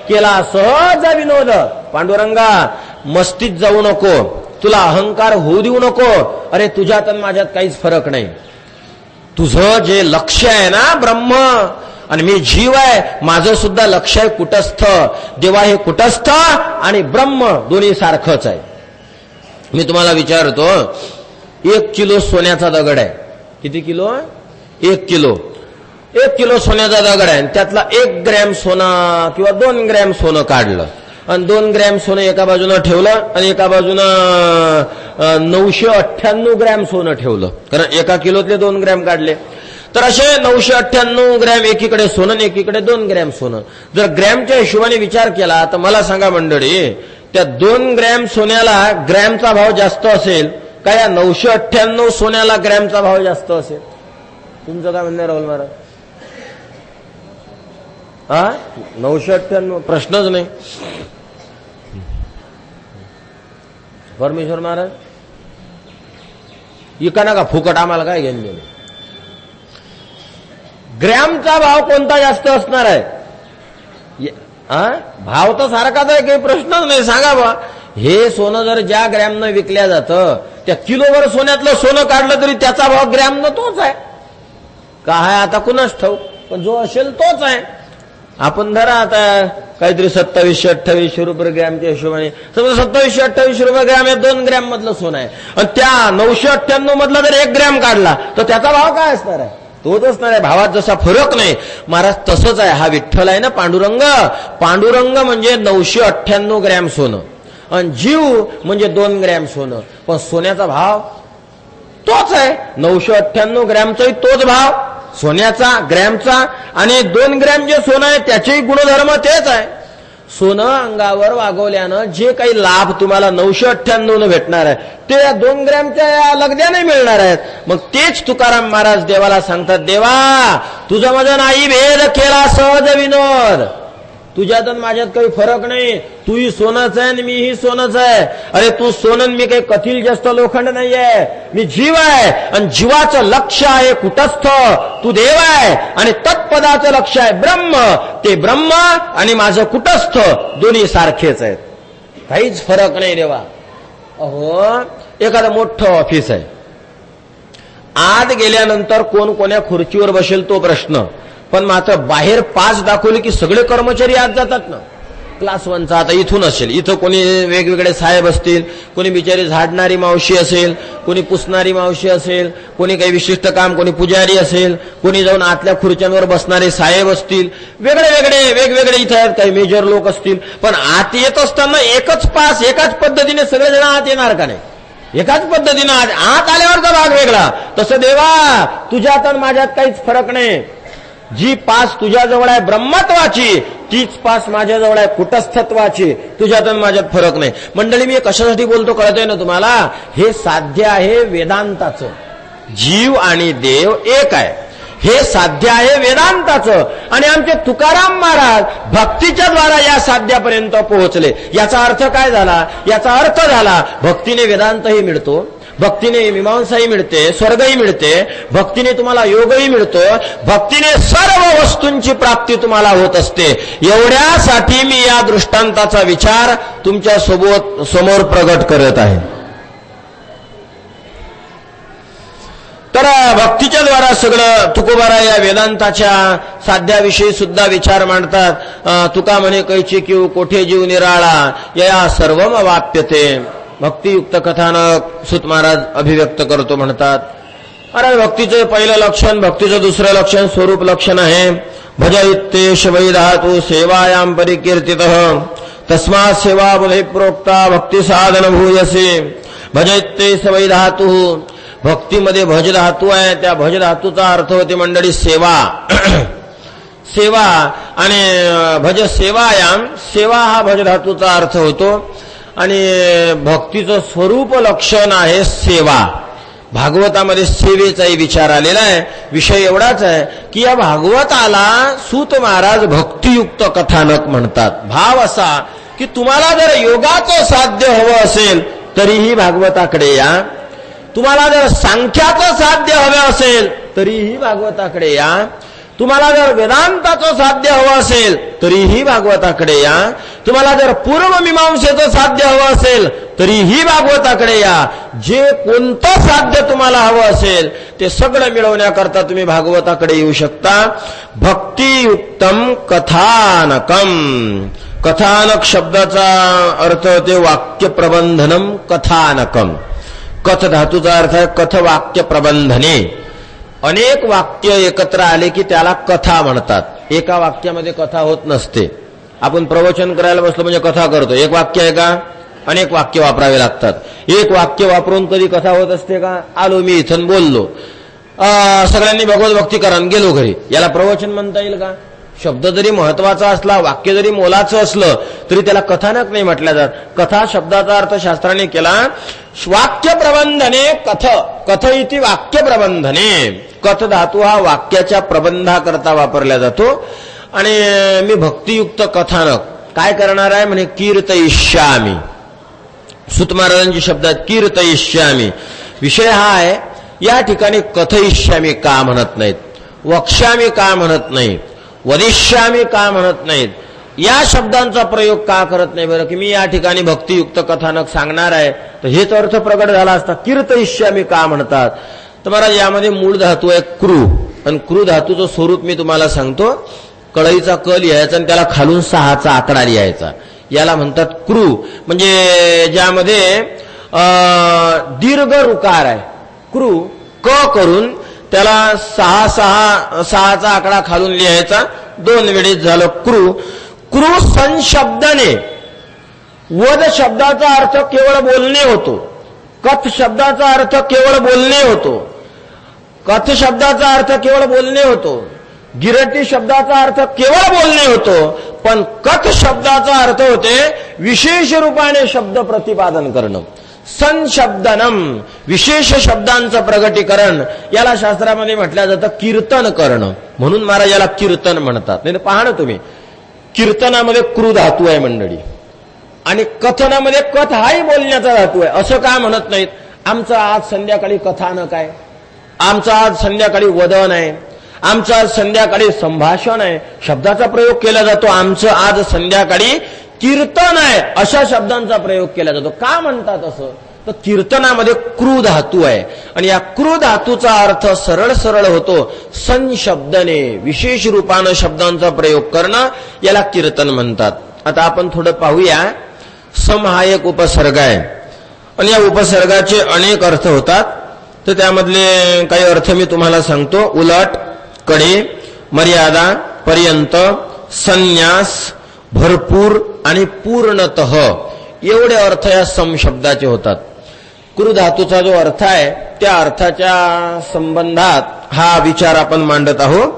केला सहज विनोद. पांडुरंगा मस्तीत जाऊ नको, तुला अहंकार होऊ देऊ नको. अरे तुझ्यात आणि माझ्यात काहीच फरक नाही. तुझं जे लक्ष्य आहे ना ब्रह्म, आणि मी जीव आहे, माझं सुद्धा लक्ष आहे कुटस्थ. देवा हे कुटस्थ आणि ब्रह्म दोन्ही सारखंच आहे. मी तुम्हाला विचारतो, 1 किलो सोन्याचा दगड आहे. किती किलो? 1 किलो. 1 किलो सोन्याचा दगड आहे, त्यातला 1 ग्रॅम सोनं किंवा 2 ग्रॅम सोनं काढलं आणि 2 ग्रॅम सोनं एका बाजूनं ठेवलं आणि एका बाजूनं 998 ग्रॅम सोनं ठेवलं, कारण एका किलोतले 2 ग्रॅम काढले. तर असे 998 ग्रॅम एकीकडे सोनं आणि एकीकडे 2 ग्रॅम सोनं. जर ग्रॅमच्या हिशोबाने विचार केला तर मला सांगा मंडळी, त्या 2 ग्रॅम सोन्याला ग्रॅमचा भाव जास्त असेल का या 998 सोन्याला ग्रॅमचा भाव जास्त असेल? तुमचं काय म्हणणं राहुल महाराज? 998 प्रश्नच नाही. परमेश्वर महाराज इका ना का फुकट, आम्हाला काय घेऊन गेले? ग्रॅमचा भाव कोणता जास्त असणार आहे? भाव तर सारखाच आहे, काही प्रश्नच नाही. सांगा बा, हे सोनं जर ज्या ग्रॅमनं विकल्या जातं, त्या किलोवर सोन्यातलं सोनं काढलं तरी त्याचा भाव ग्रॅमनं तोच आहे का? आहे आता कुणाच ठाऊक, पण जो असेल तोच आहे. आपण धरा आता काहीतरी 2700-2800 रुपये ग्रॅमच्या हिशोबाने, समजा 2700-2800 रुपये ग्रॅम हे 2 ग्रॅम मधलं सोनं आहे, आणि त्या 998 मधला जर 1 ग्रॅम काढला तर त्याचा भाव काय असणार आहे? तोच असणार आहे. भावात जसा फरक नाही महाराज तसंच आहे. हा विठ्ठल आहे ना पांडुरंग, पांडुरंग म्हणजे 998 ग्रॅम सोनं, आणि जीव म्हणजे 2 ग्रॅम सोनं, पण सोन्याचा भाव तोच आहे. 998 ग्रॅमचाही तोच भाव सोन्याचा, ग्रॅमचा, आणि 2 ग्रॅम जे सोनं आहे त्याचेही गुणधर्म तेच आहे. सोनं अंगावर वागवल्यानं जे काही लाभ तुम्हाला 998 भेटणार आहे ते 2 ग्रॅमच्या लगद्या नाही मिळणार आहेत. मग तेच तुकाराम महाराज देवाला सांगतात, देवा तुझा माझा नाही भेद केला सहज विनोद, तुझ्यात आणि माझ्यात काही फरक नाही, तूही सोनंच आहे आणि मीही सोनंच आहे. अरे तू सोनं, मी काही कथील जास्त लोखंड नाही आहे, मी जीव आहे, आणि जीवाचं लक्ष आहे कुटस्थ, तू देव आहे, आणि तत्पदाचं लक्ष आहे ब्रह्म, ते ब्रह्म आणि माझं कुटस्थ दोन्ही सारखेच आहेत, काहीच फरक नाही देवा. अहो एखादं मोठं ऑफिस आहे, आत गेल्यानंतर कोण कोण्या खुर्चीवर बसेल तो प्रश्न, पण मात्र बाहेर 5 दाखवले की सगळे कर्मचारी आत जातात ना. क्लास 1चा आता इथून असेल, इथं कोणी वेगवेगळे साहेब असतील, कोणी बिचारी झाडणारी मावशी असेल, कोणी पुसणारी मावशी असेल, कोणी काही विशिष्ट काम, कोणी पुजारी असेल, कोणी जाऊन आतल्या खुर्च्यांवर बसणारे साहेब असतील, वेगवेगळे इथं आहेत, काही मेजर लोक असतील. पण आत येत असताना एकच पास, एकाच पद्धतीने सगळेजण आत येणार का नाही? एकाच पद्धतीनं आत आल्यावरचा भाग वेगळा. तसं देवा तुझ्यात आणि माझ्यात काहीच फरक नाही. जी पास तुझ्याजवळ आहे ब्रह्मत्वाची, तीच पास माझ्याजवळ आहे कुटस्थत्वाची, तुझ्यात आणि माझ्यात फरक नाही. मंडळी मी कशासाठी बोलतो कळतंय ना तुम्हाला? हे साध्य आहे वेदांताचं, जीव आणि देव एक आहे, हे साध्य आहे वेदांताचं. आणि आमचे तुकाराम महाराज भक्तीच्या द्वारा या साध्यापर्यंत पोहोचले. याचा अर्थ काय झाला? याचा अर्थ झाला भक्तीने वेदांतही मिळतो, भक्तीने मीमांसाही मिळते, स्वर्गही मिळते, भक्तीने तुम्हाला योगही मिळतो, भक्तीने सर्व वस्तूंची प्राप्ती तुम्हाला होत असते. एवढ्यासाठी मी या दृष्टांताचा विचार तुमच्या समोर प्रगट करत आहे. तर भक्तीच्या द्वारा सगळं तुकोबारा या वेदांताच्या साध्याविषयी सुद्धा विचार मांडतात. तुका म्हणे कैची किव कोठे जीव निराळा या सर्वम वाप्यते. भक्तियुक्त कथानक सुत महाराज अभिव्यक्त करतो म्हणतात. अरे भक्तीचं पहिलं लक्षण, भक्तीचं दुसरं लक्षण स्वरूप लक्षण आहे. भज इत्येष वै धातु सेवायां परिकीर्तितः तस्मात् सेवा बुधे प्रोक्ता भक्ती साधन भूयसे. भज इत्येष वै धातु, भक्तीमध्ये भज धातू आहे, त्या भज धातूचा अर्थ होते मंडळी सेवा. सेवा आणि भज सेवायाम, सेवा हा भज धातूचा अर्थ होतो, आणि भक्तीचं स्वरूप लक्षण आहे सेवा. भागवतामध्ये सेवेचाही विचार आलेला आहे. विषय एवढाच आहे की या भागवताला सूत महाराज भक्तियुक्त कथानक म्हणतात. भाव असा की तुम्हाला जर योगाचं साध्य हवं असेल तरीही भागवताकडे या, तुम्हाला जर सांख्याचं साध्य हवं असेल तरीही भागवताकडे या, तुम्हाला जर वेदांताचं साध्य हवं असेल तरीही भागवताकडे या, तुम्हाला जर पूर्वमीमांसेचं साध्य हवं असेल तरीही भागवताकडे या. जे कोणतं साध्य तुम्हाला हवं असेल ते सगळं मिळवण्याकरता तुम्ही भागवताकडे येऊ शकता. भक्तियुक्तम कथानकम. कथानक शब्दाचा अर्थ होते वाक्य प्रबंधनम कथानकम. कथ धातूचा अर्थ आहे कथ वाक्य प्रबंधने. अनेक वाक्य एकत्र आले की त्याला कथा म्हणतात. एका वाक्यामध्ये कथा होत नसते. आपण प्रवचन करायला बसलो म्हणजे कथा करतो. एक वाक्य आहे का? अनेक वाक्य वापरावे लागतात. एक वाक्य वापरून कधी कथा होत असते का? आलो मी इथून बोललो, सगळ्यांनी भगवत भक्ती करा, गेलो घरी, याला प्रवचन म्हणता येईल का? शब्द जरी महत्वाचा असला, वाक्य जरी मोलाचं असलं तरी त्याला कथानक नाही म्हटलं जात. कथा शब्दाचा अर्थ शास्त्राने केला वाक्य प्रबंधने कथ. कथ इति वाक्य प्रबंधने. कथ धातू हा वाक्याच्या प्रबंधाकरता वापरला जातो. आणि मी भक्तियुक्त कथानक काय करणार आहे म्हणे कीर्तयिष्यामी. सूत महाराजांची शब्दात कीर्तयिष्यामी. विषय हा आहे या ठिकाणी कथयिष्यामी का म्हणत नाहीत, वक्ष्यामी का म्हणत नाहीत, वदिष्यामी का म्हणत नाहीत, या शब्दांचा प्रयोग का करत नाही बरं? की मी या ठिकाणी भक्तियुक्त कथानक सांगणार आहे तर हेच अर्थ प्रगट झाला असता. कीर्तयिष्यामी का म्हणतात? तर महाराज यामध्ये मूळ धातू आहे क्रू, आणि क्रू धातूचं स्वरूप मी तुम्हाला सांगतो. कळईचा क लिहायचा आणि त्याला खालून 6चा आकडा लिहायचा, याला म्हणतात क्रू. म्हणजे ज्यामध्ये दीर्घ रुकार आहे, क्रू क करून त्याला 6चा आकडा खालून लिहायचा, 2 वेळेस झालं क्रू. क्रू संशब्दाने वद शब्दाचा अर्थ केवळ बोलणे होतो, कथ शब्दाचा अर्थ केवळ बोलणे होतो, कथ शब्दाचा अर्थ केवळ बोलणे होतो, गिरटी शब्दाचा अर्थ केवळ बोलणे होतो, पण कथ शब्दाचा अर्थ होते विशेष रूपाने शब्द प्रतिपादन करणं. संशब्दनम, विशेष शब्दांचं प्रगटीकरण, याला शास्त्रामध्ये म्हटलं जातं कीर्तन करणं. म्हणून महाराज याला कीर्तन म्हणतात. नाही पहा ना तुम्ही, कीर्तनामध्ये क्रू धातू आहे मंडळी, आणि कथनामध्ये कथ हाही बोलण्याचा धातू आहे. असं का म्हणत नाहीत, आमचं आज संध्याकाळी कथानक आहे, आमचं आज संध्याकाळी वदन आहे, आमचं आज संध्याकाळी संभाषण आहे, शब्दाचा प्रयोग केला जातो. आमचं आज संध्याकाळी कीर्तन आहे, अशा शब्दांचा प्रयोग केला जातो. का म्हणतात असं, तर कीर्तनामध्ये क्रू धातू आहे, आणि या क्रू धातूचा अर्थ सरळ सरळ होतो संशब्दने, विशेष रूपानं शब्दांचा प्रयोग करणं, याला कीर्तन म्हणतात. आता आपण थोडं पाहूया. सम हा एक उपसर्ग आहे, आणि या उपसर्गाचे अनेक अर्थ होतात. तर त्यामधले काही अर्थ मी तुम्हाला सांगतो. उलट, कडे, मर्यादा, पर्यंत, संन्यास, भरपूर आणि पूर्णतः, एवढे अर्थ या सम शब्दाचे होतात. क्रू धातूचा जो अर्थ आहे त्या अर्थाच्या संबंधात हा विचार आपण मांडत आहोत.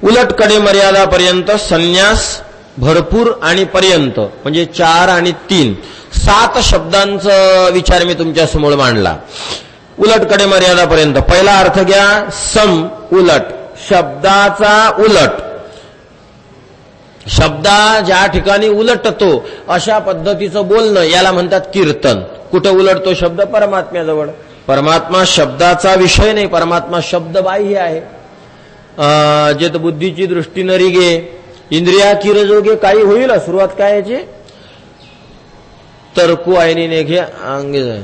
उलट, कडे, मर्यादा, पर्यंत, संन्यास, भरपूर आणि पर्यंत, म्हणजे 4 आणि 3, 7 शब्दांचा विचार मी तुमच्या समोर मांडला. उलट, कडे, मर्यादा, पर्यंत. पहिला अर्थ घ्या, सम, उलट, शब्दाचा उलट, शब्दा ज्या ठिकाणी उलटतो अशा पद्धतीचं बोलणं, याला म्हणतात कीर्तन. कुठं उलटतो शब्द, परमात्म्याजवळ. परमात्मा शब्दाचा विषय नाही, परमात्मा शब्दबाह्य आहे. जे तर बुद्धीची दृष्टी न रिगे, इंद्रिया किरजोगे, काही होईल. सुरुवात काय याची, तरकू आईनी नेघे अंगे जाय.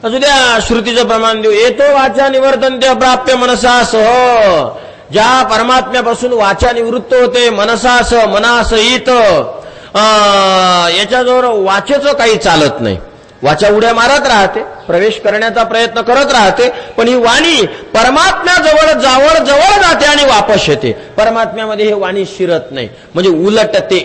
असू द्या, श्रुतीचं प्रमाण देऊ. येतो वाचा निवर्तन्ते अप्राप्य मनसासह, ज्या परमात्म्यापासून वाचा निवृत्त होते मनसासह, मनासहित, याच्याजवळ वाचेचं काही चालत नाही. वाचा उड्या मारत राहते, प्रवेश करण्याचा प्रयत्न करत राहते, पण ही वाणी परमात्म्याजवळ जवळ जाते आणि वापस येते. परमात्म्यामध्ये हे वाणी शिरत नाही, म्हणजे उलटते.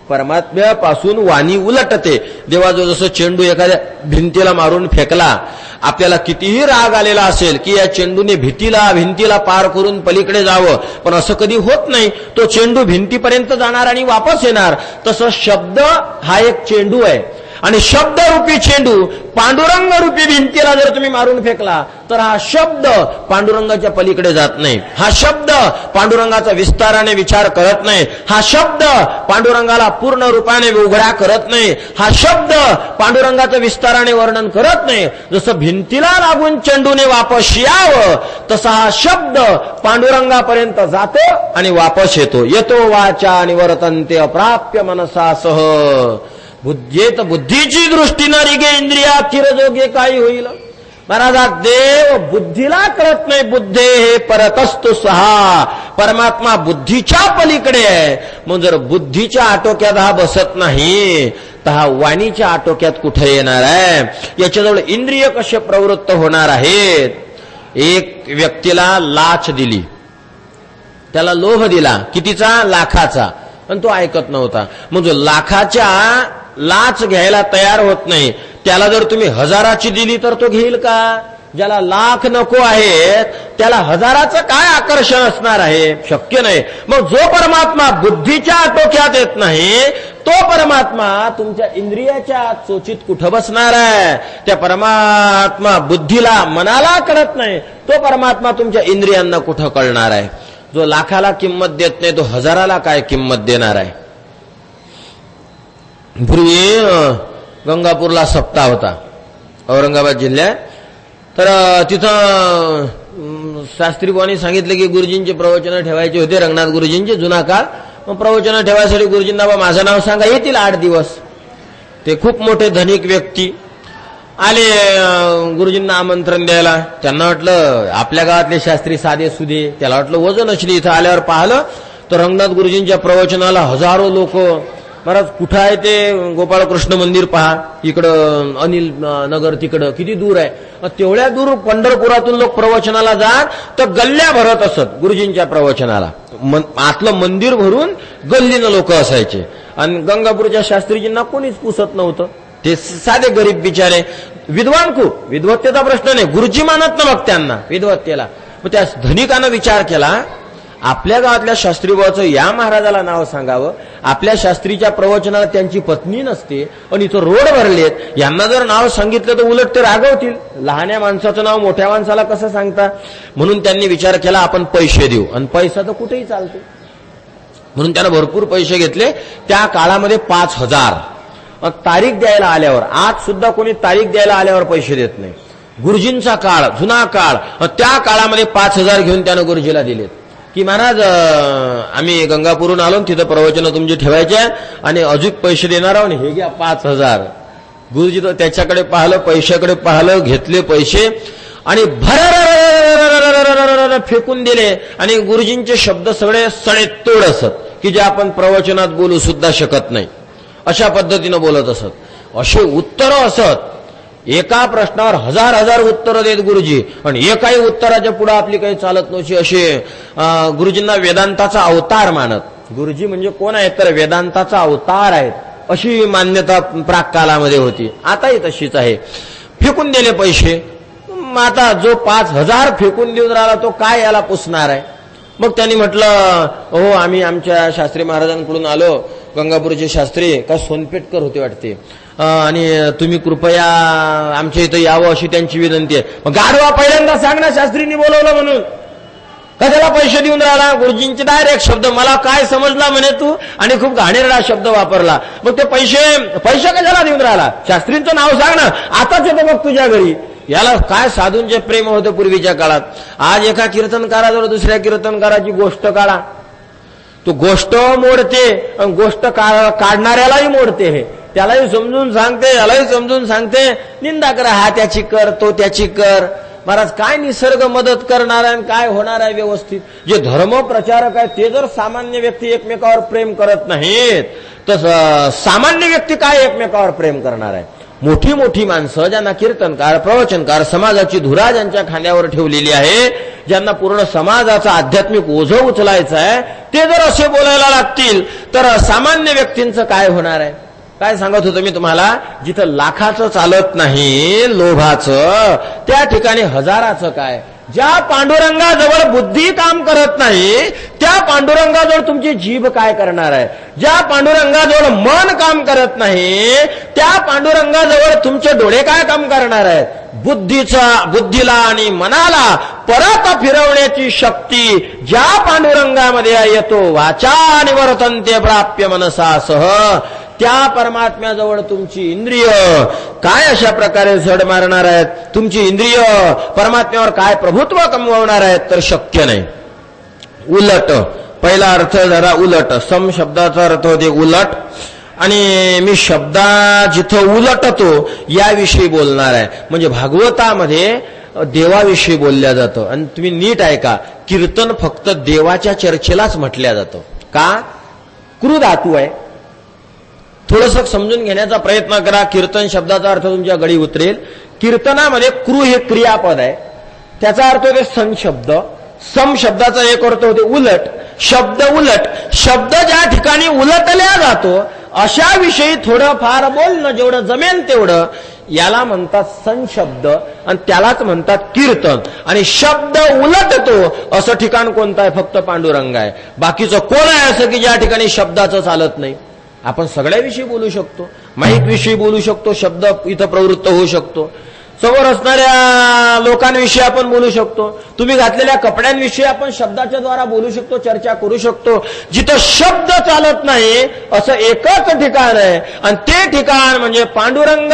परमात्म्यापासून वाणी उलटते. देवाजवळ जसं चेंडू एखाद्या भिंतीला मारून फेकला, आपल्याला कितीही राग आलेला असेल की या चेंडूने भिंतीला पार करून पलीकडे जावं, पण असं कधी होत नाही. तो चेंडू भिंतीपर्यंत जाणार आणि वापस येणार. तसं शब्द हा एक चेंडू आहे, आणि शब्दरूपी चेंडू पांडुरंग रूपी भिंतीला जर तुम्ही मारून फेकला तर हा शब्द पांडुरंगाच्या पलीकडे जात नाही. हा शब्द पांडुरंगाचा विस्ताराने विचार करत नाही. हा शब्द पांडुरंगाला पूर्ण रूपाने उघडा करत नाही. हा शब्द पांडुरंगाचं विस्ताराने वर्णन करत नाही. जसं भिंतीला लागून चेंडूने वापस यावं, तसा हा शब्द पांडुरंगापर्यंत जातो आणि वापस येतो. येतो वाचा निवर्तन्ते अप्राप्य मनसासह, बुद्धीची दृष्टी न रिगे इंद्रिया किरजोगे, काही होईल. महाराज, देव बुद्धीला कळत नाही. बुद्धे हे परतस्तु सहा, परमात्मा बुद्धीच्या पलीकडे आहे. मग जर बुद्धीच्या आटोक्यात हा बसत नाही तर हा वाणीच्या आटोक्यात कुठे येणार आहे. याच्याजवळ इंद्रिय कसे प्रवृत्त होणार आहेत. एक व्यक्तीला लाच दिली, त्याला लोभ दिला, कितीचा, लाखाचा, पण तो ऐकत नव्हता. मग जो लाखाच्या लाच घ्यायला तयार होत नाही, त्याला जर तुम्ही 1000ची दिली तर तो घेईल का. ज्याला लाख नको आहे त्याला 1000चं काय आकर्षण असणार आहे, शक्य नाही. मग जो परमात्मा बुद्धीच्या आटोक्यात येत नाही तो परमात्मा तुमच्या इंद्रियाच्या चोचीत कुठं बसणार आहे. त्या परमात्मा बुद्धीला, मनाला कळत नाही, तो परमात्मा तुमच्या इंद्रियांना कुठं कळणार आहे. जो लाखाला किंमत देत नाही तो 1000ला काय किंमत देणार आहे. पूर्वी गंगापूरला सप्ताह होता औरंगाबाद जिल्ह्यात. तर तिथं शास्त्री बुवांनी सांगितलं की गुरुजींचे प्रवचन ठेवायचे होते, रंगनाथ गुरुजींचे, जुना काळ. मग प्रवचन ठेवायसाठी गुरुजींना माझं नाव सांगा, येतील 8 दिवस. ते खूप मोठे धनिक व्यक्ती. आले गुरुजींना आमंत्रण द्यायला. त्यांना वाटलं आपल्या गावातले शास्त्री साधे सुधे, त्याला वाटलं वजन असली. इथं आल्यावर पाहिलं तर रंगनाथ गुरुजींच्या प्रवचनाला हजारो लोक. महाराज कुठं आहे ते गोपाळकृष्ण मंदिर पहा, इकडं अनिल नगर, तिकडं किती दूर आहे. तेवढ्या दूर पंढरपुरातून लोक प्रवचनाला जात तर गल्ल्या भरत असत गुरुजींच्या प्रवचनाला. आतलं मंदिर भरून गल्लीनं लोक असायचे. आणि गंगापूरच्या शास्त्रीजींना कोणीच पुसत नव्हतं. ते साधे गरीब बिचारे, विद्वान खूप, विद्वत्तेचा प्रश्न नाही, गुरुजी मानत ना मग त्यांना विद्वत्तेला. मग त्या धनिकानं विचार केला, आपल्या गावातल्या शास्त्रीबाचं या महाराजाला नाव सांगावं. आपल्या शास्त्रीच्या प्रवचनाला त्यांची पत्नी नसते आणि इथं रोड भरलेत, यांना जर नाव सांगितलं तर उलट ते रागवतील. लहान्या माणसाचं नाव मोठ्या माणसाला कसं सांगता. म्हणून त्यांनी विचार केला आपण पैसे देऊ. आणि पैसा तर कुठेही चालतो. म्हणून त्यानं भरपूर पैसे घेतले. त्या काळामध्ये 5,000 तारीख द्यायला आल्यावर, आज सुद्धा कोणी तारीख द्यायला आल्यावर पैसे देत नाही. गुरुजींचा काळ, जुना काळ, त्या काळामध्ये 5,000 घेऊन त्यानं गुरुजीला दिलेत की महाराज आम्ही गंगापूरून आलो, तिथं प्रवचन तुमची ठेवायचे आणि अजून पैसे देणार आहोत, हे घ्या 5,000. गुरुजी तर त्याच्याकडे पाहिलं, पैशाकडे पाहिलं, घेतले पैसे आणि भर फेकून दिले. आणि गुरुजींचे शब्द सगळे सडेतोड असत की जे आपण प्रवचनात बोलू सुद्धा शकत नाही, अशा पद्धतीनं बोलत असत. असे उत्तरं असत. एका प्रश्नावर हजार उत्तरं देत गुरुजी. आणि एकाही उत्तराच्या पुढे आपली काही चालत नव्हती. असे गुरुजींना वेदांताचा अवतार मानत. गुरुजी म्हणजे कोण आहेत तर वेदांताचा अवतार आहेत, अशी मान्यता प्राककालामध्ये होती. आताही तशीच आहे. फेकून दिले पैसे. आता जो 5,000 फेकून देऊन राहिला तो काय याला पुसणार आहे. मग त्यांनी म्हटलं, हो आम्ही आमच्या शास्त्री महाराजांकडून आलो, गंगापूरचे शास्त्री का सोनपेटकर होते वाटते, आणि तुम्ही कृपया आमच्या इथं यावं अशी त्यांची विनंती आहे. मग गाढवा पहिल्यांदा सांग ना शास्त्रींनी बोलवलं म्हणून, कशाला पैसे देऊन राहिला. गुरुजींचे डायरेक्ट शब्द, मला काय समजला म्हणे तू, आणि खूप घाणेरडा शब्द वापरला. मग ते पैसे कशाला देऊन राहिला. शास्त्रींचं नाव सांग ना, आताच येतो मग तुझ्या घरी. याला काय साधूंचे प्रेम होते पूर्वीच्या काळात. आज एका कीर्तनकाराजवळ दुसऱ्या कीर्तनकाराची गोष्ट काढा, तो गोष्ट मोडते, गोष्ट काढणाऱ्यालाही मोडते. हे त्यालाही समजून सांगते, यालाही समजून सांगते. निंदा करा, हा त्याची कर, तो त्याची कर. महाराज काय निसर्ग मदत करणार आहे, काय होणार आहे व्यवस्थित. जे धर्म प्रचारक आहेत ते जर सामान्य व्यक्ती एकमेकावर प्रेम करत नाहीत तर सामान्य व्यक्ती काय एकमेकावर प्रेम करणार आहे. मोठी मोठी माणसं ज्यांना कीर्तनकार, प्रवचनकार, समाजाची धुरा ज्यांच्या खांद्यावर ठेवलेली आहे, ज्यांना पूर्ण समाजाचा आध्यात्मिक ओझं उचलायचं आहे, ते जर असे बोलायला लागतील तर सामान्य व्यक्तींचं काय होणार आहे. काय सांगत होतो मी तुम्हाला, जिथं लाखाचं चालत नाही लोभाचं, त्या ठिकाणी हजाराचं काय. ज्या पांडुरंगाजवळ बुद्धी काम करत नाही त्या पांडुरंगाजवळ तुमची जीभ काय करणार आहे. ज्या पांडुरंगाजवळ मन काम करत नाही त्या पांडुरंगाजवळ तुमचे डोळे काय काम करणार आहेत. बुद्धीला आणि मनाला परत फिरवण्याची शक्ती ज्या पांडुरंगामध्ये येतो, वाचा निवर्तन्ते प्राप्य मनसा सह, त्या परमात्म्याजवळ तुमची इंद्रिय काय अशा प्रकारे झड मारणार आहेत. तुमची इंद्रिय परमात्म्यावर काय प्रभुत्व कमवणार आहेत, तर शक्य नाही. उलट पहिला अर्थ जरा उलट, सम शब्दाचा अर्थ होते उलट, आणि मी शब्दा जिथं उलटतो याविषयी बोलणार आहे. म्हणजे भागवतामध्ये देवाविषयी बोलल्या जातं. आणि तुम्ही नीट ऐका, कीर्तन फक्त देवाच्या चर्चेलाच म्हटल्या जातं. का? कृ धातू आहे. थोडंसं समजून घेण्याचा प्रयत्न करा. कीर्तन शब्दाचा अर्थ तुमच्या गळी उतरेल. कीर्तनामध्ये कृ हे क्रियापद आहे, त्याचा अर्थ होते सं शब्द. सम शब्दाचा एक अर्थ होते उलट. शब्द उलट, शब्द ज्या ठिकाणी उलटल्या जातो अशा विषयी थोडं फार बोलणं, जेवढं जमेल तेवढं, याला म्हणतात संशब्द आणि त्यालाच म्हणतात कीर्तन. आणि शब्द उलटतो असं ठिकाण कोणतं आहे? फक्त पांडुरंग आहे. बाकीचं कोण आहे असं की ज्या ठिकाणी शब्दाचं चालत नाही. आपण सगळ्याविषयी बोलू शकतो, माईक विषयी बोलू शकतो, शब्द इथं प्रवृत्त होऊ शकतो, समोर असणाऱ्या लोकांविषयी आपण बोलू शकतो, तुम्ही घातलेल्या कपड्यांविषयी आपण शब्दाच्या द्वारा बोलू शकतो, चर्चा करू शकतो. जिथं शब्द चालत नाही असं एकच ठिकाण आहे आणि ते ठिकाण म्हणजे पांडुरंग.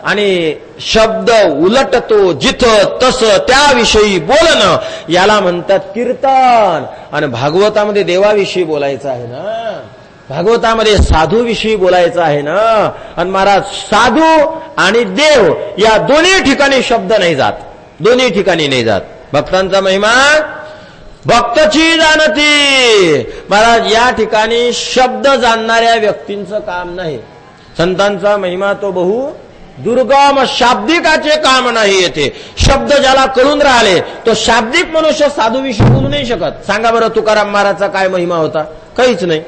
आणि शब्द उलटतो जिथं तसं त्याविषयी बोलणं याला म्हणतात कीर्तन. आणि भागवतामध्ये देवाविषयी बोलायचं आहे ना, भागवतामध्ये साधूविषयी बोलायचं आहे ना. आणि महाराज साधू आणि देव या दोन्ही ठिकाणी शब्द नाही जात, दोन्ही ठिकाणी नाही जात. भक्तांचा महिमा भक्तची जाणती. महाराज या ठिकाणी शब्द जाणणाऱ्या व्यक्तींचं काम नाही. संतांचा महिमा तो बहु दुर्गम, शाब्दिकाचे काम नाही येते. शब्द ज्याला कळून राहिले तो शाब्दिक मनुष्य साधूविषयी बोलू नाही शकत. सांगा बरं तुकाराम महाराजचा काय महिमा होता? काहीच नाही.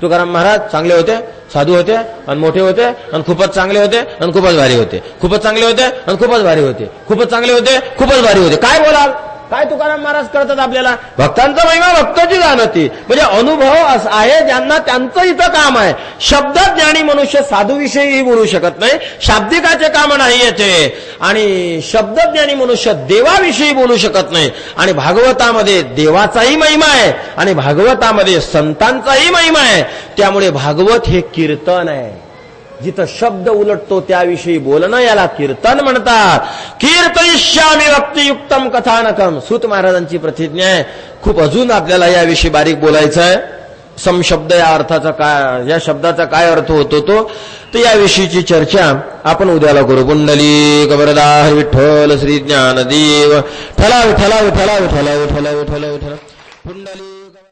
तुकाराम महाराज चांगले होते, साधू होते आणि मोठे होते आणि खूपच चांगले होते आणि खूपच भारी होते, खूपच चांगले होते आणि खूपच भारी होते, खूपच चांगले होते, खूपच भारी होते. काय बोलाल? काय तुकाराम महाराज करतात आपल्याला? भक्तांचा महिमा भक्ताची जाणती. म्हणजे अनुभव आहे ज्यांना, त्यांचं इथं काम आहे. शब्दज्ञानी मनुष्य साधूविषयीही बोलू शकत नाही, शाब्दिकाचे काम नाही येते. आणि शब्दज्ञानी मनुष्य देवाविषयी बोलू शकत नाही. आणि भागवतामध्ये देवाचाही महिमा आहे आणि भागवतामध्ये संतांचाही महिमा आहे. त्यामुळे भागवत हे कीर्तन आहे. जिथं शब्द उलटतो त्याविषयी बोलणं याला कीर्तन म्हणतात. कीर्तयिष्यामि भक्तियुक्तम कथानकम. सूत महाराजांची प्रतिज्ञा आहे. खूप अजून आपल्याला याविषयी बारीक बोलायचं आहे. समशब्द या अर्थाचा काय, या शब्दाचा काय अर्थ होतो तो, तर याविषयीची चर्चा आपण उद्याला करू. पुंडलिक वरदा विठ्ठल श्री ज्ञानदेव. ठला विठला विठला विठला विठला विठला विठला पुंडलिक.